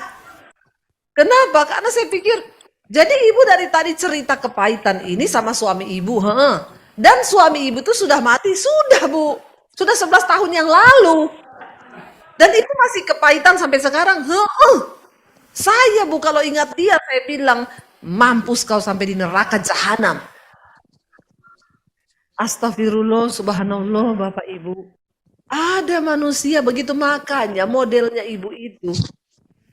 Kenapa? Karena saya pikir, jadi ibu dari tadi cerita kepahitan ini sama suami ibu. Dan suami ibu itu sudah mati, sudah bu. Sudah 11 tahun yang lalu. Dan itu masih kepahitan sampai sekarang. Saya bu kalau ingat dia, saya bilang, mampus kau sampai di neraka jahanam. Astagfirullah, subhanallah Bapak Ibu. Ada manusia begitu, makanya modelnya ibu itu.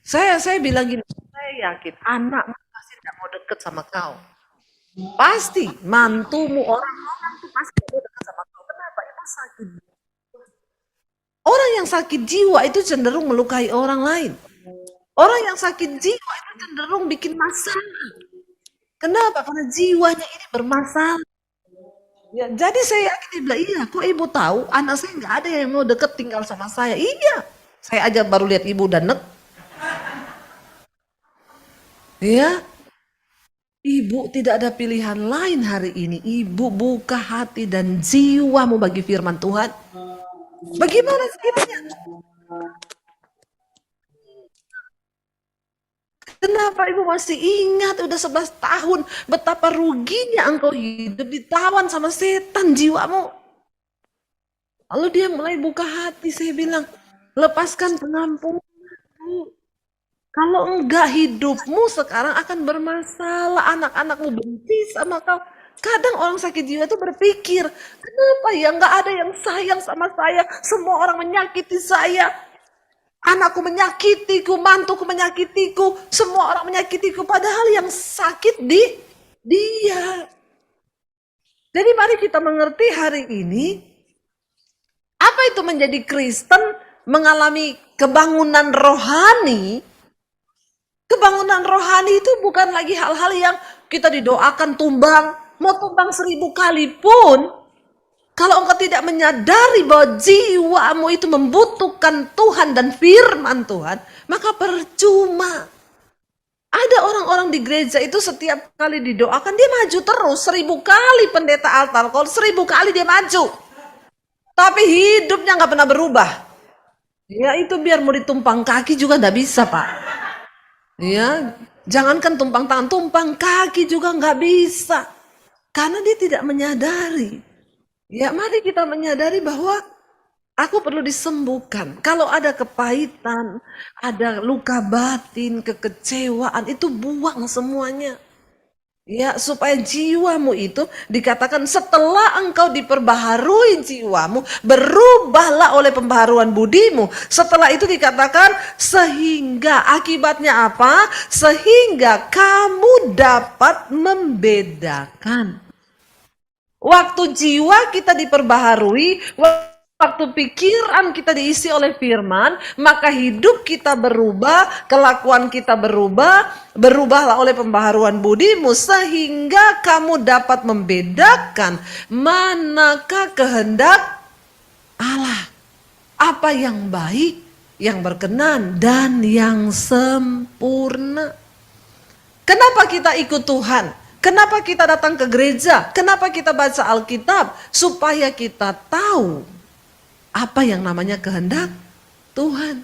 Saya bilang gini, saya yakin anak pasti tidak mau deket sama kau. Pasti mantumu orang-orang tuh pasti mau deket sama kau. Kenapa? Itu sakit. Orang yang sakit jiwa itu cenderung melukai orang lain. Orang yang sakit jiwa itu cenderung bikin masalah. Kenapa? Karena jiwanya ini bermasalah. Ya, jadi saya yakin dia bilang, iya kok ibu tahu anak saya nggak ada yang mau deket tinggal sama saya. Iya, saya aja baru lihat ibu dan ya, ibu tidak ada pilihan lain hari ini. Ibu buka hati dan jiwamu bagi firman Tuhan. Bagaimana sekiranya? Kenapa ibu masih ingat udah 11 tahun betapa ruginya engkau hidup ditawan sama setan jiwamu. Lalu dia mulai buka hati, saya bilang, lepaskan pengampunan. Kalau enggak hidupmu sekarang akan bermasalah, anak-anakmu benci sama kau. Kadang orang sakit jiwa itu berpikir, kenapa ya enggak ada yang sayang sama saya, semua orang menyakiti saya. Anakku menyakitiku, mantuku menyakitiku, semua orang menyakitiku. Padahal yang sakit dia. Jadi mari kita mengerti hari ini, apa itu menjadi Kristen, mengalami kebangunan rohani. Kebangunan rohani itu bukan lagi hal-hal yang kita didoakan tumbang, mau tumbang 1000 kali pun. Kalau engkau tidak menyadari bahwa jiwamu itu membutuhkan Tuhan dan firman Tuhan, maka percuma. Ada orang-orang di gereja itu setiap kali didoakan, dia maju terus. 1000 kali pendeta altar call, 1000 kali dia maju. Tapi hidupnya nggak pernah berubah. Ya itu biar mau ditumpang kaki juga nggak bisa Pak. Ya, jangankan tumpang tangan, tumpang kaki juga nggak bisa. Karena dia tidak menyadari. Ya mari kita menyadari bahwa aku perlu disembuhkan. Kalau ada kepahitan, ada luka batin, kekecewaan, itu buang semuanya. Ya, supaya jiwamu itu dikatakan setelah engkau diperbaharui jiwamu, berubahlah oleh pembaharuan budimu. Setelah itu dikatakan sehingga akibatnya apa? Sehingga kamu dapat membedakan. Waktu jiwa kita diperbaharui, waktu pikiran kita diisi oleh firman, maka hidup kita berubah, kelakuan kita berubah, berubahlah oleh pembaharuan budimu, sehingga kamu dapat membedakan manakah kehendak Allah, apa yang baik, yang berkenan, dan yang sempurna. Kenapa kita ikut Tuhan? Kenapa kita datang ke gereja? Kenapa kita baca Alkitab? Supaya kita tahu apa yang namanya kehendak Tuhan.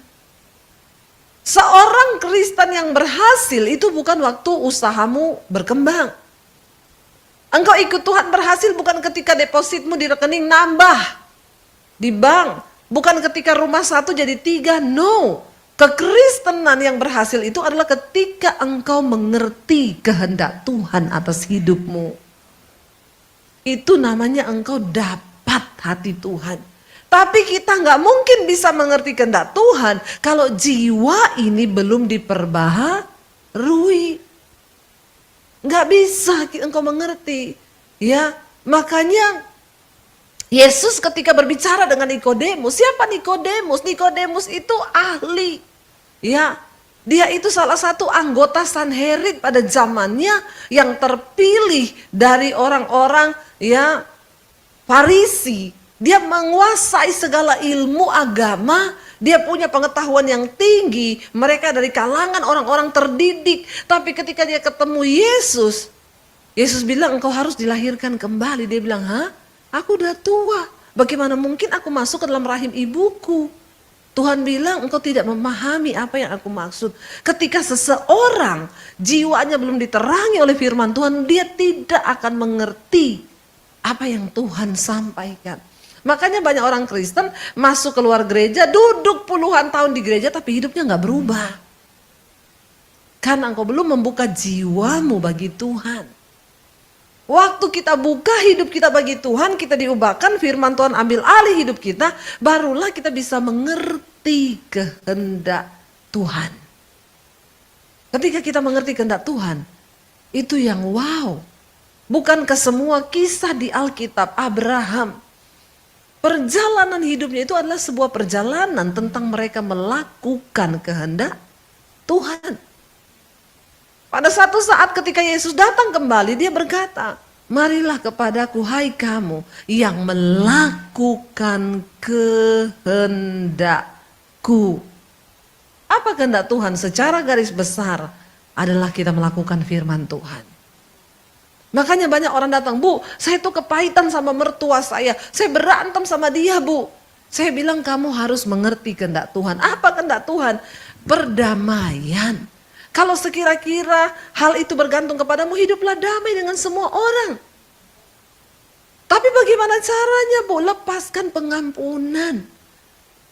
Seorang Kristen yang berhasil itu bukan waktu usahamu berkembang. Engkau ikut Tuhan berhasil bukan ketika depositmu di rekening nambah di bank. Bukan ketika rumah 1 jadi 3, no. Kekristenan yang berhasil itu adalah ketika engkau mengerti kehendak Tuhan atas hidupmu. Itu namanya engkau dapat hati Tuhan. Tapi kita nggak mungkin bisa mengerti kehendak Tuhan kalau jiwa ini belum diperbaharui. Nggak bisa engkau mengerti. Ya, makanya Yesus ketika berbicara dengan Nikodemus, siapa Nikodemus? Nikodemus itu ahli. Ya, dia itu salah satu anggota Sanhedrin pada zamannya yang terpilih dari orang-orang ya Farisi. Dia menguasai segala ilmu agama, dia punya pengetahuan yang tinggi, mereka dari kalangan orang-orang terdidik. Tapi ketika dia ketemu Yesus, Yesus bilang engkau harus dilahirkan kembali. Dia bilang, hah? Aku udah tua, bagaimana mungkin aku masuk ke dalam rahim ibuku? Tuhan bilang engkau tidak memahami apa yang aku maksud. Ketika seseorang jiwanya belum diterangi oleh firman Tuhan, dia tidak akan mengerti apa yang Tuhan sampaikan. Makanya banyak orang Kristen masuk keluar gereja, duduk puluhan tahun di gereja tapi hidupnya gak berubah. Karena engkau belum membuka jiwamu bagi Tuhan. Waktu kita buka hidup kita bagi Tuhan, kita diubahkan, firman Tuhan ambil alih hidup kita, barulah kita bisa mengerti kehendak Tuhan. Ketika kita mengerti kehendak Tuhan, itu yang wow. Bukankah semua kisah di Alkitab Abraham, perjalanan hidupnya itu adalah sebuah perjalanan tentang mereka melakukan kehendak Tuhan. Pada satu saat ketika Yesus datang kembali, dia berkata, marilah kepadaku hai kamu yang melakukan kehendakku. Apa kehendak Tuhan? Secara garis besar adalah kita melakukan firman Tuhan. Makanya banyak orang datang, Bu, saya tuh kepahitan sama mertua saya berantem sama dia, Bu. Saya bilang kamu harus mengerti kehendak Tuhan. Apa kehendak Tuhan? Perdamaian. Kalau sekira-kira hal itu bergantung kepadamu, hiduplah damai dengan semua orang. Tapi bagaimana caranya, Bu? Lepaskan pengampunan.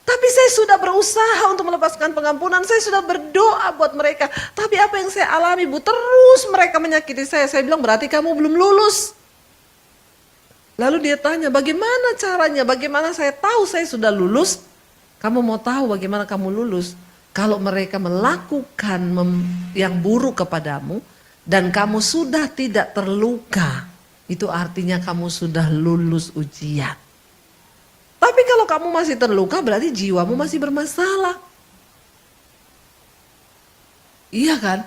Tapi saya sudah berusaha untuk melepaskan pengampunan. Saya sudah berdoa buat mereka. Tapi apa yang saya alami, Bu? Terus mereka menyakiti saya. Saya bilang berarti kamu belum lulus. Lalu dia tanya, bagaimana caranya? Bagaimana saya tahu saya sudah lulus? Kamu mau tahu bagaimana kamu lulus? Kalau mereka melakukan yang buruk kepadamu dan kamu sudah tidak terluka, itu artinya kamu sudah lulus ujian. Tapi kalau kamu masih terluka berarti jiwamu masih bermasalah. Iya kan?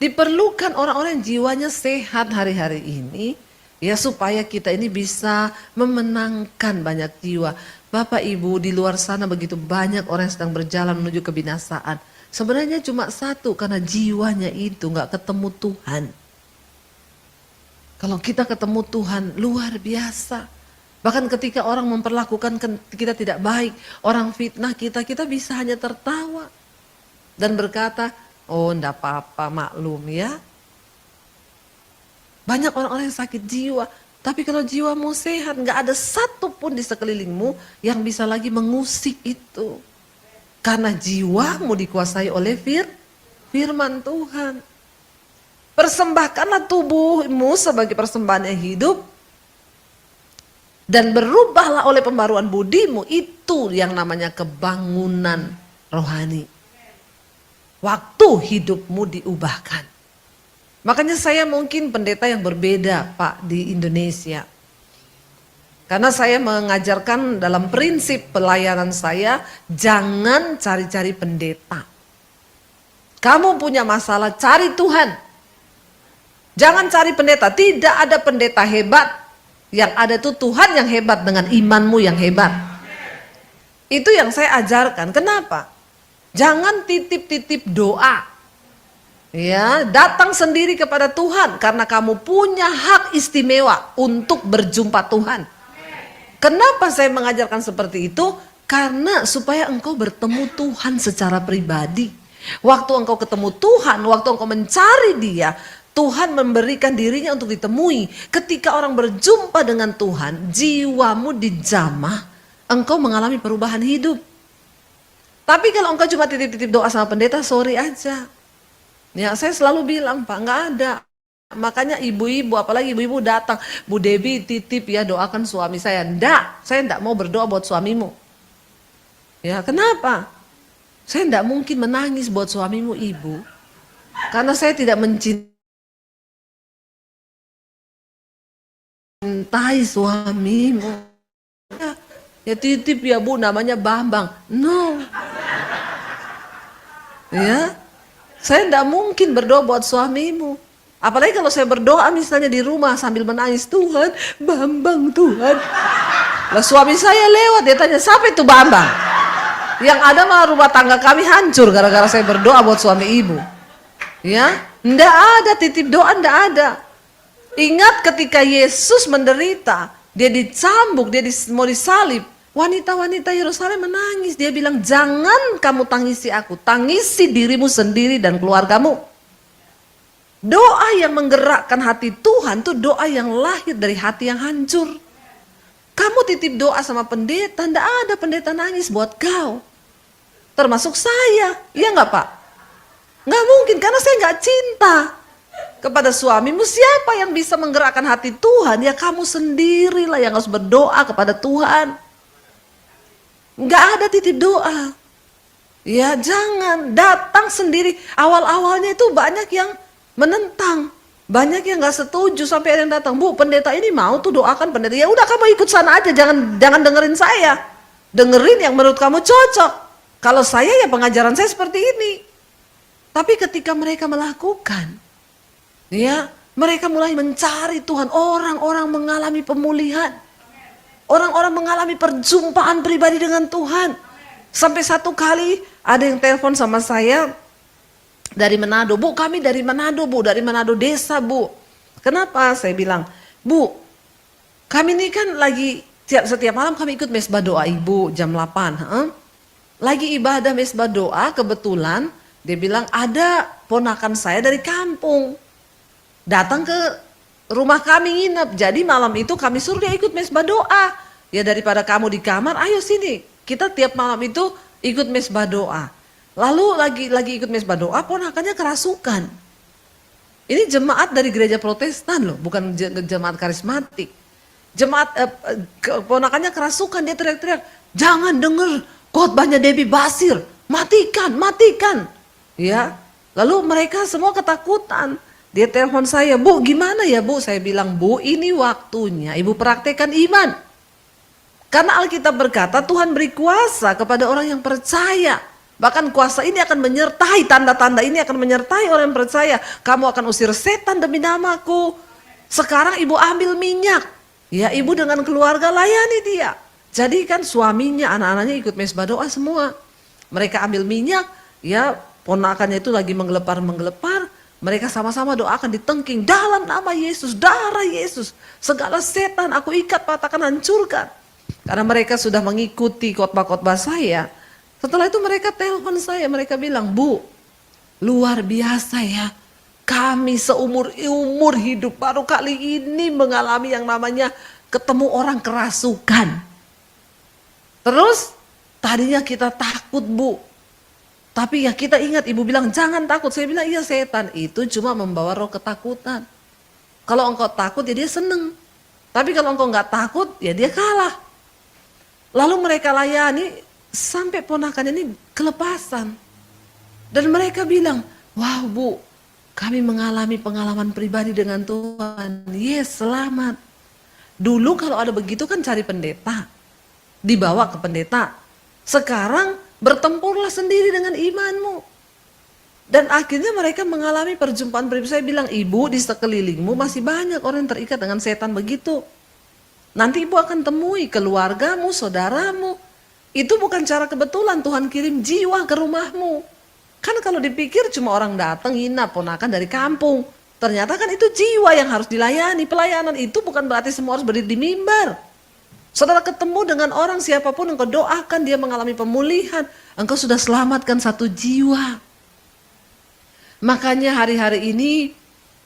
Diperlukan orang-orang yang jiwanya sehat hari-hari ini, ya supaya kita ini bisa memenangkan banyak jiwa. Bapak Ibu, di luar sana begitu banyak orang yang sedang berjalan menuju kebinasaan. Sebenarnya cuma satu, karena jiwanya itu gak ketemu Tuhan. Kalau kita ketemu Tuhan luar biasa. Bahkan ketika orang memperlakukan kita tidak baik, orang fitnah kita, kita bisa hanya tertawa. Dan berkata, oh enggak apa-apa, maklum ya. Banyak orang-orang yang sakit jiwa. Tapi kalau jiwamu sehat, gak ada satu pun di sekelilingmu yang bisa lagi mengusik itu. Karena jiwamu dikuasai oleh firman Tuhan. Persembahkanlah tubuhmu sebagai persembahan yang hidup. Dan berubahlah oleh pembaruan budimu. Itu yang namanya kebangunan rohani. Waktu hidupmu diubahkan. Makanya saya mungkin pendeta yang berbeda, Pak, di Indonesia. Karena saya mengajarkan dalam prinsip pelayanan saya, jangan cari-cari pendeta. Kamu punya masalah, cari Tuhan. Jangan cari pendeta, tidak ada pendeta hebat. Yang ada itu Tuhan yang hebat dengan imanmu yang hebat. Itu yang saya ajarkan. Kenapa? Jangan titip-titip doa. Ya, datang sendiri kepada Tuhan karena kamu punya hak istimewa untuk berjumpa Tuhan. Kenapa saya mengajarkan seperti itu? Karena supaya engkau bertemu Tuhan secara pribadi. Waktu engkau ketemu Tuhan, waktu engkau mencari Dia, Tuhan memberikan dirinya untuk ditemui. Ketika orang berjumpa dengan Tuhan, jiwamu dijamah, engkau mengalami perubahan hidup. Tapi kalau engkau cuma titip-titip doa sama pendeta, sorry aja. Ya, saya selalu bilang, Pak, nggak ada. Makanya ibu-ibu, apalagi ibu-ibu datang, Bu Debi titip ya doakan suami saya. Enggak, saya enggak mau berdoa buat suamimu. Ya, kenapa? Saya enggak mungkin menangis buat suamimu, ibu. Karena saya tidak mencintai suamimu. Ya titip ya Bu, namanya Bambang. No. Ya, saya enggak mungkin berdoa buat suamimu. Apalagi kalau saya berdoa misalnya di rumah sambil menangis, Tuhan, Bambang Tuhan. Lah suami saya lewat, dia tanya, siapa itu Bambang? Yang ada malah rumah tangga kami hancur gara-gara saya berdoa buat suami ibu. Ya, ndak ada titip doa, ndak ada. Ingat ketika Yesus menderita, dia dicambuk, dia mau disalib. Wanita-wanita Yerusalem menangis. Dia bilang, jangan kamu tangisi aku, tangisi dirimu sendiri dan keluargamu. Doa yang menggerakkan hati Tuhan itu doa yang lahir dari hati yang hancur. Kamu titip doa sama pendeta, ndak ada pendeta nangis buat kau. Termasuk saya, iya nggak Pak? Nggak mungkin, karena saya nggak cinta kepada suamimu. Siapa yang bisa menggerakkan hati Tuhan? Ya kamu sendirilah yang harus berdoa kepada Tuhan. Nggak ada titip doa. Ya jangan, datang sendiri. Awal-awalnya itu banyak yang menentang, banyak yang nggak setuju, sampai ada yang datang, Bu pendeta ini mau tuh doakan pendeta. Ya udah kamu ikut sana aja, jangan dengerin saya, dengerin yang menurut kamu cocok. Kalau saya ya pengajaran saya seperti ini. Tapi ketika mereka melakukan, ya mereka mulai mencari Tuhan, orang-orang mengalami pemulihan, orang-orang mengalami perjumpaan pribadi dengan Tuhan. Sampai satu kali ada yang telepon sama saya dari Manado, Bu kami dari Manado Bu, dari Manado desa Bu. Kenapa? Saya bilang, Bu kami ini kan lagi setiap malam kami ikut mesbah doa Ibu jam 8. Lagi ibadah mesbah doa, kebetulan dia bilang ada ponakan saya dari kampung datang ke rumah kami nginep. Jadi malam itu kami suruh dia ikut mesbah doa. Ya daripada kamu di kamar, ayo sini. Kita tiap malam itu ikut mesbah doa. Lalu lagi ikut mesbah doa, ponakannya kerasukan. Ini jemaat dari gereja Protestan loh, bukan jemaat karismatik. Ponakannya kerasukan, dia teriak-teriak, jangan denger khotbahnya Debbie Basir, matikan, matikan. Ya, lalu mereka semua ketakutan. Dia telepon saya, Bu gimana ya Bu? Saya bilang, Bu ini waktunya Ibu praktekkan iman. Karena Alkitab berkata Tuhan beri kuasa kepada orang yang percaya. Bahkan kuasa ini akan menyertai, tanda-tanda ini akan menyertai orang yang percaya. Kamu akan usir setan demi namaku. Sekarang ibu ambil minyak. Ya ibu dengan keluarga layani dia. Jadi kan suaminya, anak-anaknya ikut mesbah doa semua. Mereka ambil minyak, ya ponakannya itu lagi menggelepar. Mereka sama-sama doakan ditengking. Dalam nama Yesus, darah Yesus. Segala setan aku ikat, patahkan, hancurkan. Karena mereka sudah mengikuti khotbah-khotbah saya. Setelah itu mereka telepon saya, mereka bilang, Bu, luar biasa ya. Kami seumur hidup baru kali ini mengalami yang namanya ketemu orang kerasukan. Terus tadinya kita takut Bu. Tapi ya kita ingat ibu bilang jangan takut. Saya bilang iya setan itu cuma membawa roh ketakutan. Kalau engkau takut ya dia seneng. Tapi kalau engkau nggak takut ya dia kalah. Lalu mereka layani sampai ponakan ini kelepasan. Dan mereka bilang, wow Bu, kami mengalami pengalaman pribadi dengan Tuhan. Yes, selamat. Dulu kalau ada begitu kan cari pendeta. Dibawa ke pendeta. Sekarang bertempurlah sendiri dengan imanmu. Dan akhirnya mereka mengalami perjumpaan pribadi. Saya bilang, Ibu di sekelilingmu masih banyak orang yang terikat dengan setan begitu. Nanti Ibu akan temui keluargamu, saudaramu. Itu bukan cara kebetulan Tuhan kirim jiwa ke rumahmu. Kan kalau dipikir cuma orang datang nginap, ponakan dari kampung. Ternyata kan itu jiwa yang harus dilayani. Pelayanan itu bukan berarti semua harus berdiri di mimbar. Saudara ketemu dengan orang siapapun engkau doakan dia mengalami pemulihan. Engkau sudah selamatkan satu jiwa. Makanya hari-hari ini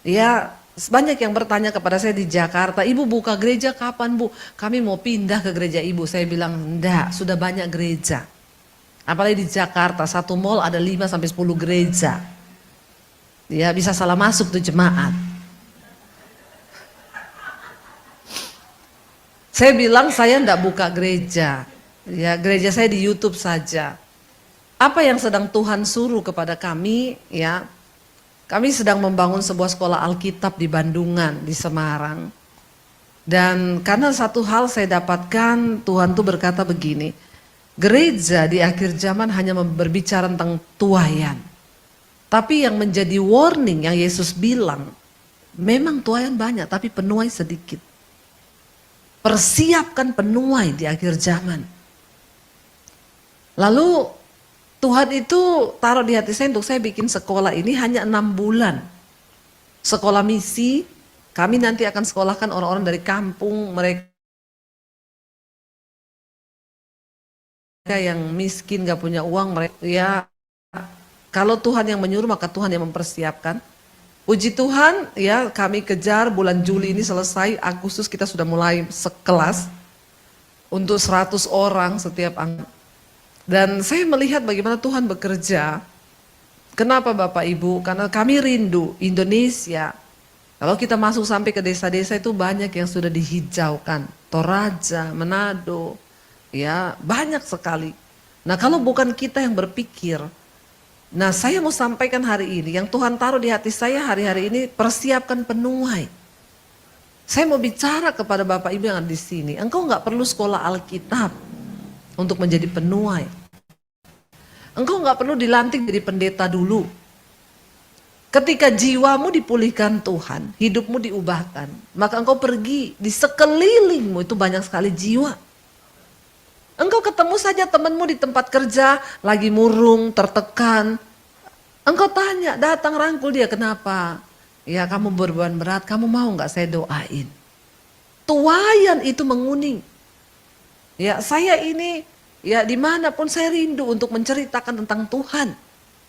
ya banyak yang bertanya kepada saya di Jakarta, Ibu buka gereja kapan Bu? Kami mau pindah ke gereja Ibu. Saya bilang enggak, sudah banyak gereja. Apalagi di Jakarta, satu mall ada 5 sampai 10 gereja. Ya, bisa salah masuk tuh jemaat. Saya bilang saya enggak buka gereja. Ya, gereja saya di YouTube saja. Apa yang sedang Tuhan suruh kepada kami, ya? Kami sedang membangun sebuah sekolah Alkitab di Bandungan, di Semarang. Dan karena satu hal saya dapatkan, Tuhan tuh berkata begini, gereja di akhir zaman hanya berbicara tentang tuayan. Tapi yang menjadi warning yang Yesus bilang, memang tuayan banyak tapi penuai sedikit. Persiapkan penuai di akhir zaman. Lalu Tuhan itu taruh di hati saya untuk saya bikin sekolah ini hanya 6 bulan. Sekolah misi, kami nanti akan sekolahkan orang-orang dari kampung mereka yang miskin, gak punya uang. Mereka, ya kalau Tuhan yang menyuruh maka Tuhan yang mempersiapkan. Puji Tuhan, ya kami kejar bulan Juli ini selesai, Agustus kita sudah mulai sekelas untuk 100 orang setiap angkatan. Dan saya melihat bagaimana Tuhan bekerja. Kenapa Bapak Ibu? Karena kami rindu Indonesia. Kalau kita masuk sampai ke desa-desa itu banyak yang sudah dihijaukan. Toraja, Manado, ya banyak sekali. Nah kalau bukan kita yang berpikir, nah saya mau sampaikan hari ini, yang Tuhan taruh di hati saya hari-hari ini, persiapkan penuai. Saya mau bicara kepada Bapak Ibu yang ada di sini, engkau nggak perlu sekolah Alkitab untuk menjadi penuai. Engkau nggak perlu dilantik jadi pendeta dulu. Ketika jiwamu dipulihkan Tuhan, hidupmu diubahkan, maka engkau pergi di sekelilingmu itu banyak sekali jiwa. Engkau ketemu saja temanmu di tempat kerja, lagi murung, tertekan. Engkau tanya, datang rangkul dia, kenapa? Ya kamu berbeban berat, kamu mau nggak saya doain? Tuayan itu menguning. Ya saya ini, ya dimanapun saya rindu untuk menceritakan tentang Tuhan.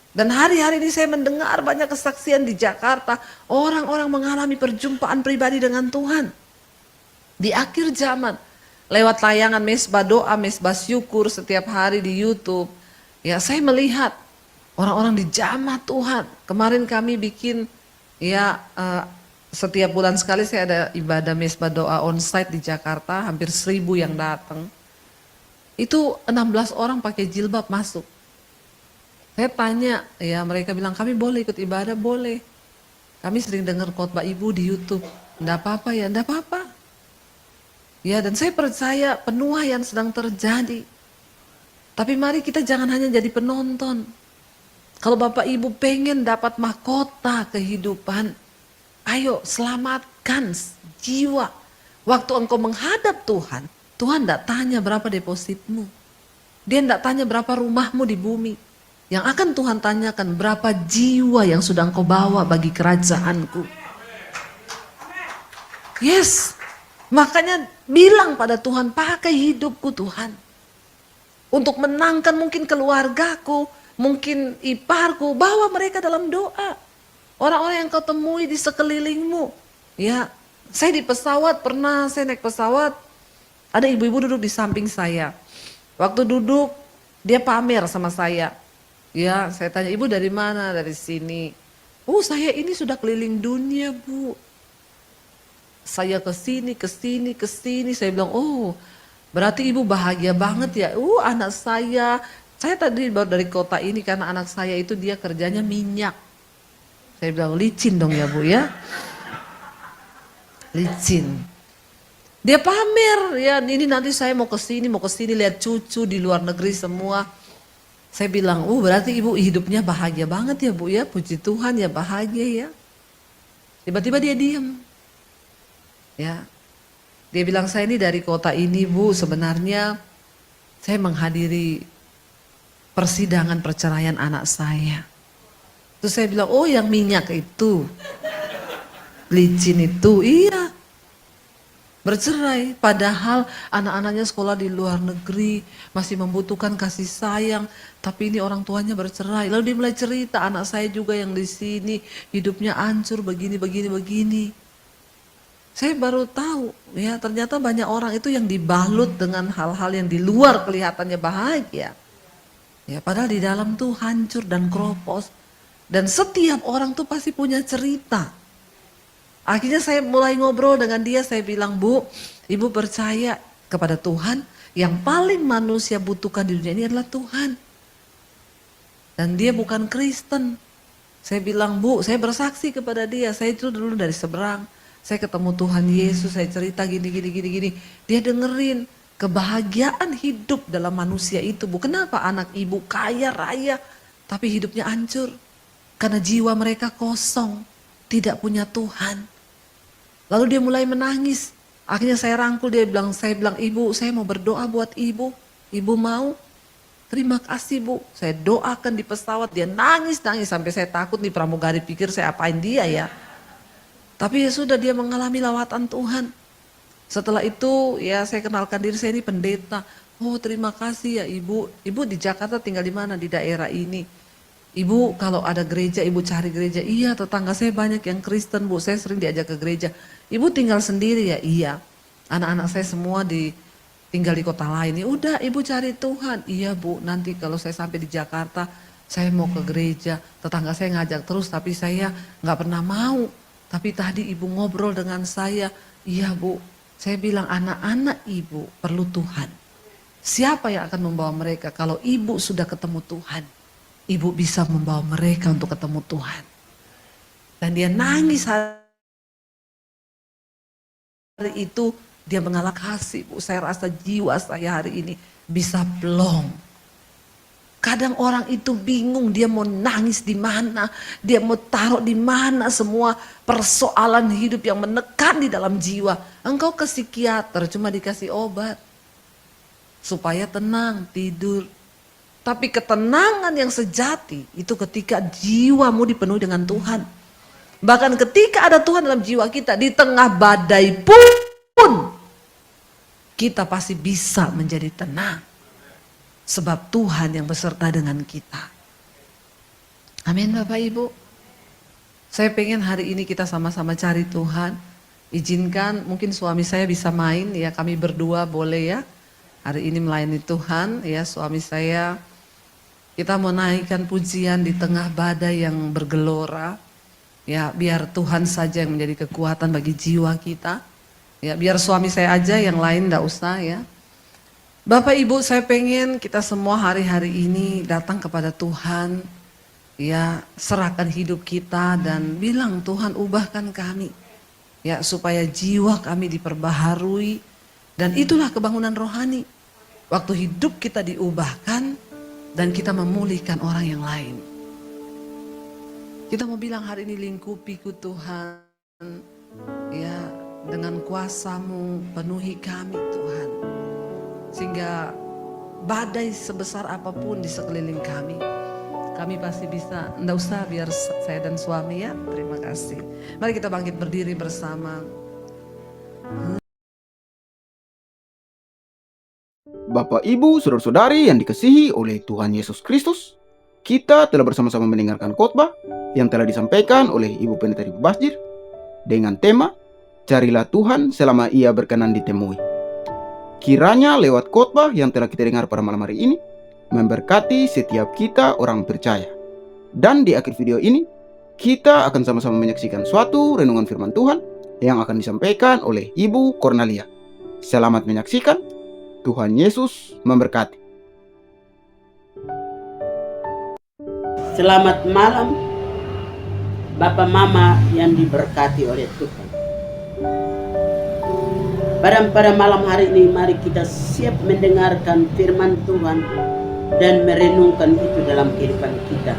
Dan hari-hari ini saya mendengar banyak kesaksian di Jakarta, orang-orang mengalami perjumpaan pribadi dengan Tuhan. Di akhir zaman, lewat tayangan mesbah doa, mesbah syukur setiap hari di YouTube, ya saya melihat orang-orang dijamah Tuhan. Kemarin kami bikin, ya setiap bulan sekali saya ada ibadah mesbah doa onsite di Jakarta, hampir 1000 yang datang. Itu 16 orang pakai jilbab masuk. Saya tanya, ya mereka bilang kami boleh ikut ibadah, boleh. Kami sering dengar khotbah ibu di YouTube, enggak apa-apa ya, enggak apa-apa. Ya dan saya percaya penuaian sedang terjadi. Tapi mari kita jangan hanya jadi penonton. Kalau Bapak Ibu pengen dapat mahkota kehidupan, ayo selamatkan jiwa. Waktu engkau menghadap Tuhan, Tuhan tidak tanya berapa depositmu. Dia tidak tanya berapa rumahmu di bumi. Yang akan Tuhan tanyakan berapa jiwa yang sudah engkau bawa bagi kerajaanku. Yes, makanya bilang pada Tuhan, pakai hidupku Tuhan. Untuk menangkan mungkin keluargaku, mungkin iparku, bawa mereka dalam doa. Orang-orang yang kau temui di sekelilingmu. Ya, saya di pesawat pernah, saya naik pesawat, ada ibu-ibu duduk di samping saya. Waktu duduk, dia pamer sama saya. Ya, saya tanya, ibu dari mana? Dari sini. Oh, saya ini sudah keliling dunia, Bu. Saya ke sini, ke sini, ke sini. Saya bilang, oh, berarti ibu bahagia banget ya. Anak saya tadi baru dari kota ini karena anak saya itu dia kerjanya minyak. Saya bilang, licin dong ya Bu ya. Licin. Dia pamer, ya ini nanti saya mau ke sini lihat cucu di luar negeri semua. Saya bilang, berarti ibu hidupnya bahagia banget ya Bu ya, puji Tuhan ya bahagia ya. Tiba-tiba dia diam. Ya, dia bilang saya ini dari kota ini Bu, sebenarnya saya menghadiri persidangan perceraian anak saya. Terus saya bilang, oh yang minyak itu, licin itu, iya. Bercerai, padahal anak-anaknya sekolah di luar negeri, masih membutuhkan kasih sayang, tapi ini orang tuanya bercerai. Lalu dia mulai cerita, anak saya juga yang di sini hidupnya hancur begini. Saya baru tahu, ya ternyata banyak orang itu yang dibalut dengan hal-hal yang di luar kelihatannya bahagia. Ya, padahal di dalam tuh hancur dan kropos. Dan setiap orang tuh pasti punya cerita. Akhirnya saya mulai ngobrol dengan dia, saya bilang, Bu, Ibu percaya kepada Tuhan, yang paling manusia butuhkan di dunia ini adalah Tuhan. Dan dia bukan Kristen. Saya bilang, Bu, saya bersaksi kepada dia, saya itu dulu dari seberang. Saya ketemu Tuhan Yesus, saya cerita gini. Dia dengerin kebahagiaan hidup dalam manusia itu. Bu, kenapa anak ibu kaya raya, tapi hidupnya hancur? Karena jiwa mereka kosong, tidak punya Tuhan. Lalu dia mulai menangis. Akhirnya saya rangkul, saya bilang, Ibu, saya mau berdoa buat Ibu. Ibu mau? Terima kasih, Bu. Saya doakan di pesawat, dia nangis sampai saya takut nih pramugari pikir saya apain dia ya. Tapi ya sudah, dia mengalami lawatan Tuhan. Setelah itu ya saya kenalkan diri, saya ini pendeta. Oh, terima kasih ya Ibu. Ibu di Jakarta tinggal di mana? Di daerah ini. Ibu kalau ada gereja, Ibu cari gereja. Iya, tetangga saya banyak yang Kristen, Bu. Saya sering diajak ke gereja. Ibu tinggal sendiri ya? Iya. Anak-anak saya semua tinggal di kota lain. Ya udah, Ibu cari Tuhan. Iya, Bu. Nanti kalau saya sampai di Jakarta, saya mau ke gereja. Tetangga saya ngajak terus, tapi saya nggak pernah mau. Tapi tadi Ibu ngobrol dengan saya. Iya, Bu. Saya bilang anak-anak Ibu perlu Tuhan. Siapa yang akan membawa mereka? Kalau Ibu sudah ketemu Tuhan, Ibu bisa membawa mereka untuk ketemu Tuhan. Dan dia nangis hari itu, dia mengalah kasih, Bu. Saya rasa jiwa saya hari ini bisa plong. Kadang orang itu bingung, dia mau nangis di mana, dia mau taruh di mana semua persoalan hidup yang menekan di dalam jiwa. Engkau ke psikiater cuma dikasih obat supaya tenang, tidur. Tapi ketenangan yang sejati itu ketika jiwamu dipenuhi dengan Tuhan. Bahkan ketika ada Tuhan dalam jiwa kita, di tengah badai pun kita pasti bisa menjadi tenang. Sebab Tuhan yang beserta dengan kita. Amin Bapak Ibu. Saya pengen hari ini kita sama-sama cari Tuhan. Izinkan mungkin suami saya bisa main ya, kami berdua boleh ya. Hari ini melayani Tuhan ya, suami saya. Kita mau naikkan pujian di tengah badai yang bergelora. Ya, biar Tuhan saja yang menjadi kekuatan bagi jiwa kita. Ya, biar suami saya aja, yang lain enggak usah ya. Bapak Ibu, saya pengen kita semua hari-hari ini datang kepada Tuhan. Ya, serahkan hidup kita dan bilang, Tuhan ubahkan kami. Ya, supaya jiwa kami diperbaharui. Dan itulah kebangunan rohani. Waktu hidup kita diubahkan dan kita memulihkan orang yang lain. Kita mau bilang hari ini, lingkupiku Tuhan. Ya, dengan kuasa-Mu penuhi kami Tuhan. Sehingga badai sebesar apapun di sekeliling kami pasti bisa. Nggak usah biar saya dan suami ya. Terima kasih. Mari kita bangkit berdiri bersama. Bapak, Ibu, saudara-saudari yang dikasihi oleh Tuhan Yesus Kristus, kita telah bersama-sama mendengarkan khotbah yang telah disampaikan oleh Ibu Pendeta Ribu Basjir dengan tema Carilah Tuhan selama Ia berkenan ditemui. Kiranya lewat khotbah yang telah kita dengar pada malam hari ini memberkati setiap kita orang percaya. Dan di akhir video ini kita akan sama-sama menyaksikan suatu renungan firman Tuhan yang akan disampaikan oleh Ibu Cornelia. Selamat menyaksikan. Tuhan Yesus memberkati. Selamat malam Bapak Mama yang diberkati oleh Tuhan. Pada malam hari ini mari kita siap mendengarkan firman Tuhan dan merenungkan itu dalam kehidupan kita.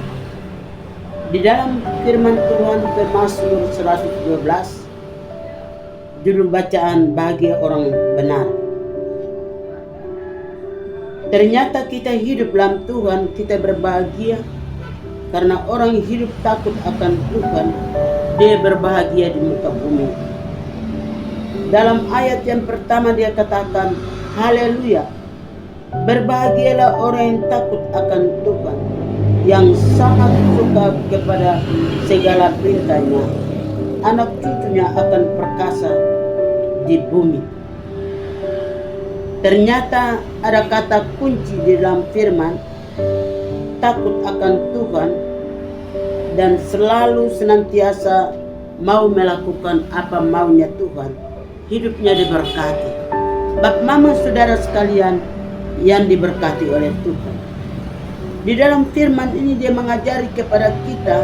Di dalam firman Tuhan Mazmur 112, judul bacaan bahagia orang benar. Ternyata kita hidup dalam Tuhan, kita berbahagia karena orang yang hidup takut akan Tuhan, dia berbahagia di muka bumi. Dalam ayat yang pertama dia katakan, haleluya, berbahagialah orang yang takut akan Tuhan, yang sangat suka kepada segala perintahnya, anak cucunya akan perkasa di bumi. Ternyata ada kata kunci di dalam firman, takut akan Tuhan dan selalu senantiasa mau melakukan apa maunya Tuhan, hidupnya diberkati. Bapak mama saudara sekalian yang diberkati oleh Tuhan, di dalam firman ini dia mengajari kepada kita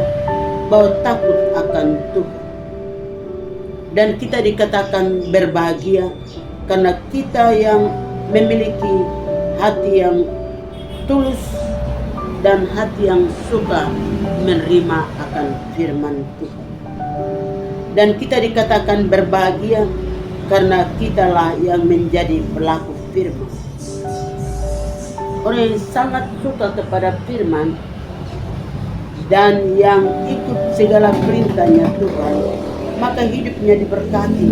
bahwa takut akan Tuhan. Dan kita dikatakan berbahagia karena kita yang memiliki hati yang tulus dan hati yang suka menerima akan firman Tuhan. Dan kita dikatakan berbahagia karena kitalah yang menjadi pelaku firman. Orang yang sangat suka kepada firman dan yang ikut segala perintahnya Tuhan, maka hidupnya diberkati.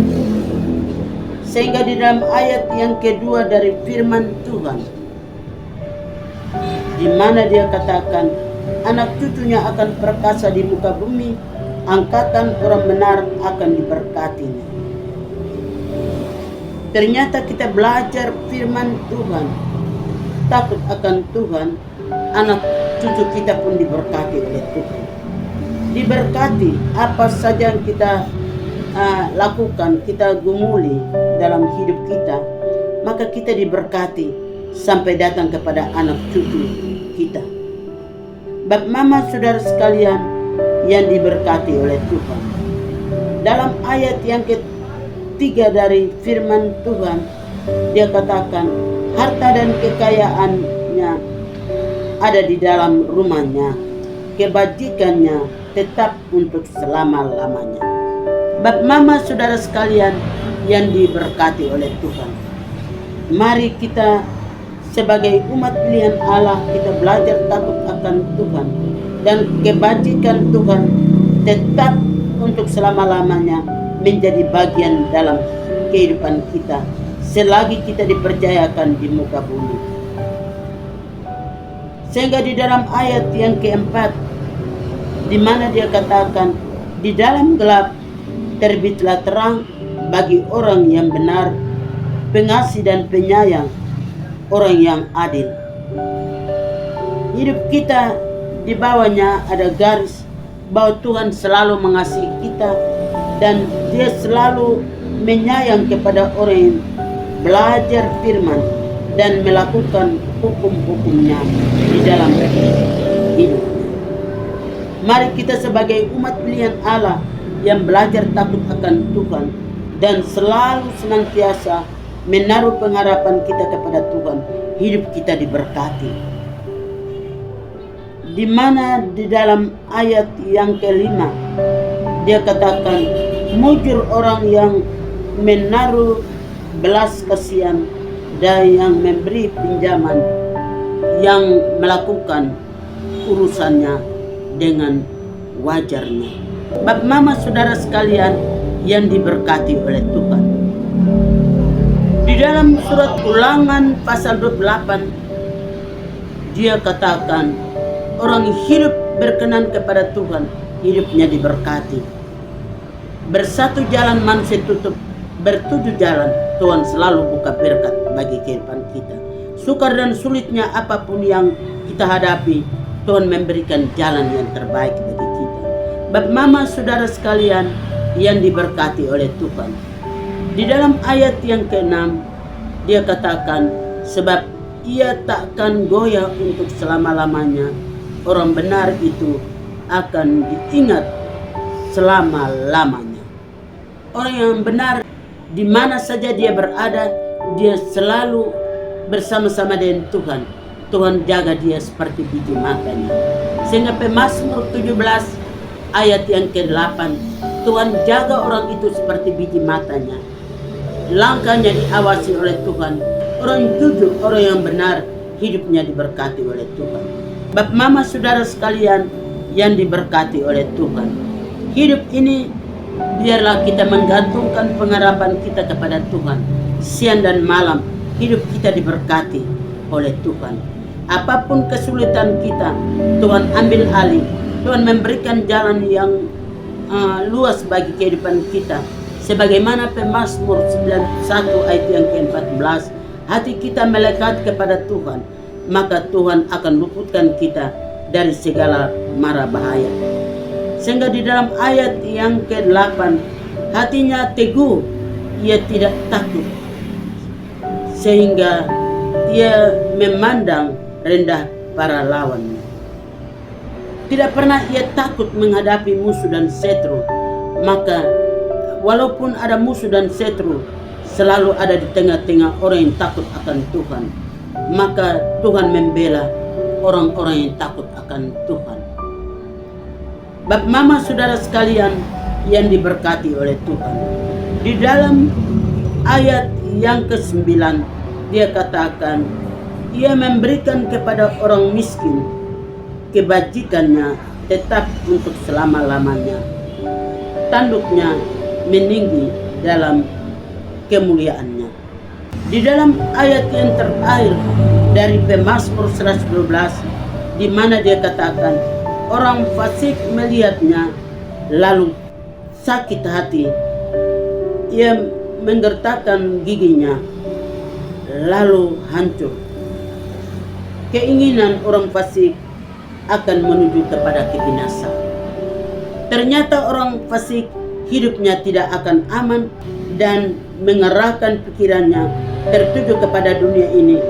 Sehingga di dalam ayat yang kedua dari firman Tuhan, di mana dia katakan anak cucunya akan perkasa di muka bumi, angkatan orang benar akan diberkatinya. Ternyata kita belajar firman Tuhan, takut akan Tuhan, anak cucu kita pun diberkati oleh Tuhan. Diberkati apa saja yang kita lakukan, kita gumuli dalam hidup kita, maka kita diberkati sampai datang kepada anak cucu kita. Bapak mama saudara sekalian yang diberkati oleh Tuhan, dalam ayat yang ketiga dari firman Tuhan, dia katakan harta dan kekayaannya ada di dalam rumahnya, kebajikannya tetap untuk selama-lamanya. Bapak mama saudara sekalian yang diberkati oleh Tuhan, mari kita sebagai umat pilihan Allah, kita belajar takut akan Tuhan dan kebajikan Tuhan tetap untuk selama-lamanya menjadi bagian dalam kehidupan kita selagi kita dipercayakan di muka bumi. Sehingga di dalam ayat yang keempat, di mana dia katakan di dalam gelap terbitlah terang bagi orang yang benar, pengasih dan penyayang, orang yang adil. Hidup kita di bawahnya ada garis bahwa Tuhan selalu mengasihi kita dan dia selalu menyayang kepada orang yang belajar firman dan melakukan hukum-hukumnya di dalam hidup. Mari kita sebagai umat pilihan Allah yang belajar takut akan Tuhan dan selalu senantiasa menaruh pengharapan kita kepada Tuhan, hidup kita diberkati. Di mana di dalam ayat yang kelima dia katakan mujur orang yang menaruh belas kasihan dan yang memberi pinjaman, yang melakukan urusannya dengan wajarnya. Bapak mama saudara sekalian yang diberkati oleh Tuhan, di dalam surat Ulangan pasal 28 dia katakan orang hidup berkenan kepada Tuhan, hidupnya diberkati. Bersatu jalan manusia tutup, bertujuh jalan Tuhan selalu buka berkat bagi kehidupan kita. Sukar dan sulitnya apapun yang kita hadapi, Tuhan memberikan jalan yang terbaik bagi kita. Bapak mama saudara sekalian yang diberkati oleh Tuhan, di dalam ayat yang ke-6 dia katakan sebab ia takkan goyah untuk selama-lamanya, orang benar itu akan diingat selama-lamanya. Orang yang benar di mana saja dia berada, dia selalu bersama-sama dengan Tuhan. Tuhan jaga dia seperti biji matanya. Sehingga Pemazmur 17 ayat yang ke-8, Tuhan jaga orang itu seperti biji matanya. Langkahnya diawasi oleh Tuhan. Orang yang jujur, orang yang benar, hidupnya diberkati oleh Tuhan. Bapak mama saudara sekalian yang diberkati oleh Tuhan, hidup ini biarlah kita menggantungkan pengharapan kita kepada Tuhan. Siang dan malam hidup kita diberkati oleh Tuhan. Apapun kesulitan kita, Tuhan ambil alih. Tuhan memberikan jalan yang luas bagi kehidupan kita. Sebagaimana Pemazmur 91 ayat yang ke-14, hati kita melekat kepada Tuhan, maka Tuhan akan luputkan kita dari segala mara bahaya. Sehingga di dalam ayat yang ke-8, hatinya teguh, ia tidak takut, sehingga ia memandang rendah para lawannya. Tidak pernah ia takut menghadapi musuh dan setru. Maka walaupun ada musuh dan setru, selalu ada di tengah-tengah orang yang takut akan Tuhan. Maka Tuhan membela orang-orang yang takut akan Tuhan. Bapak mama saudara sekalian yang diberkati oleh Tuhan, di dalam ayat yang ke-9 dia katakan, ia memberikan kepada orang miskin kebajikannya tetap untuk selama-lamanya, tanduknya meninggi dalam kemuliaannya. Di dalam ayat yang terakhir dari Pemazmur 112, di mana dia katakan, orang fasik melihatnya lalu sakit hati, ia menggertakkan giginya lalu hancur. Keinginan orang fasik akan menuju kepada kebinasaan. Ternyata orang fasik hidupnya tidak akan aman dan mengerahkan pikirannya tertuju kepada dunia ini,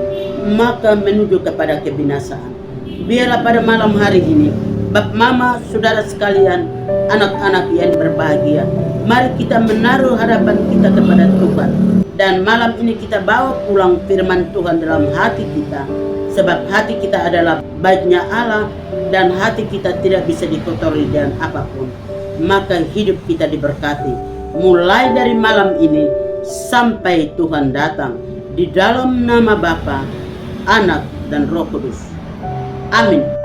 maka menuju kepada kebinasaan. Biarlah pada malam hari ini, Bapak Mama, saudara sekalian, anak-anak yang berbahagia, mari kita menaruh harapan kita kepada Tuhan. Dan malam ini kita bawa pulang firman Tuhan dalam hati kita, sebab hati kita adalah baiknya Allah dan hati kita tidak bisa dikotori dengan apapun. Maka hidup kita diberkati mulai dari malam ini sampai Tuhan datang, di dalam nama Bapa, Anak dan Roh Kudus. Amin.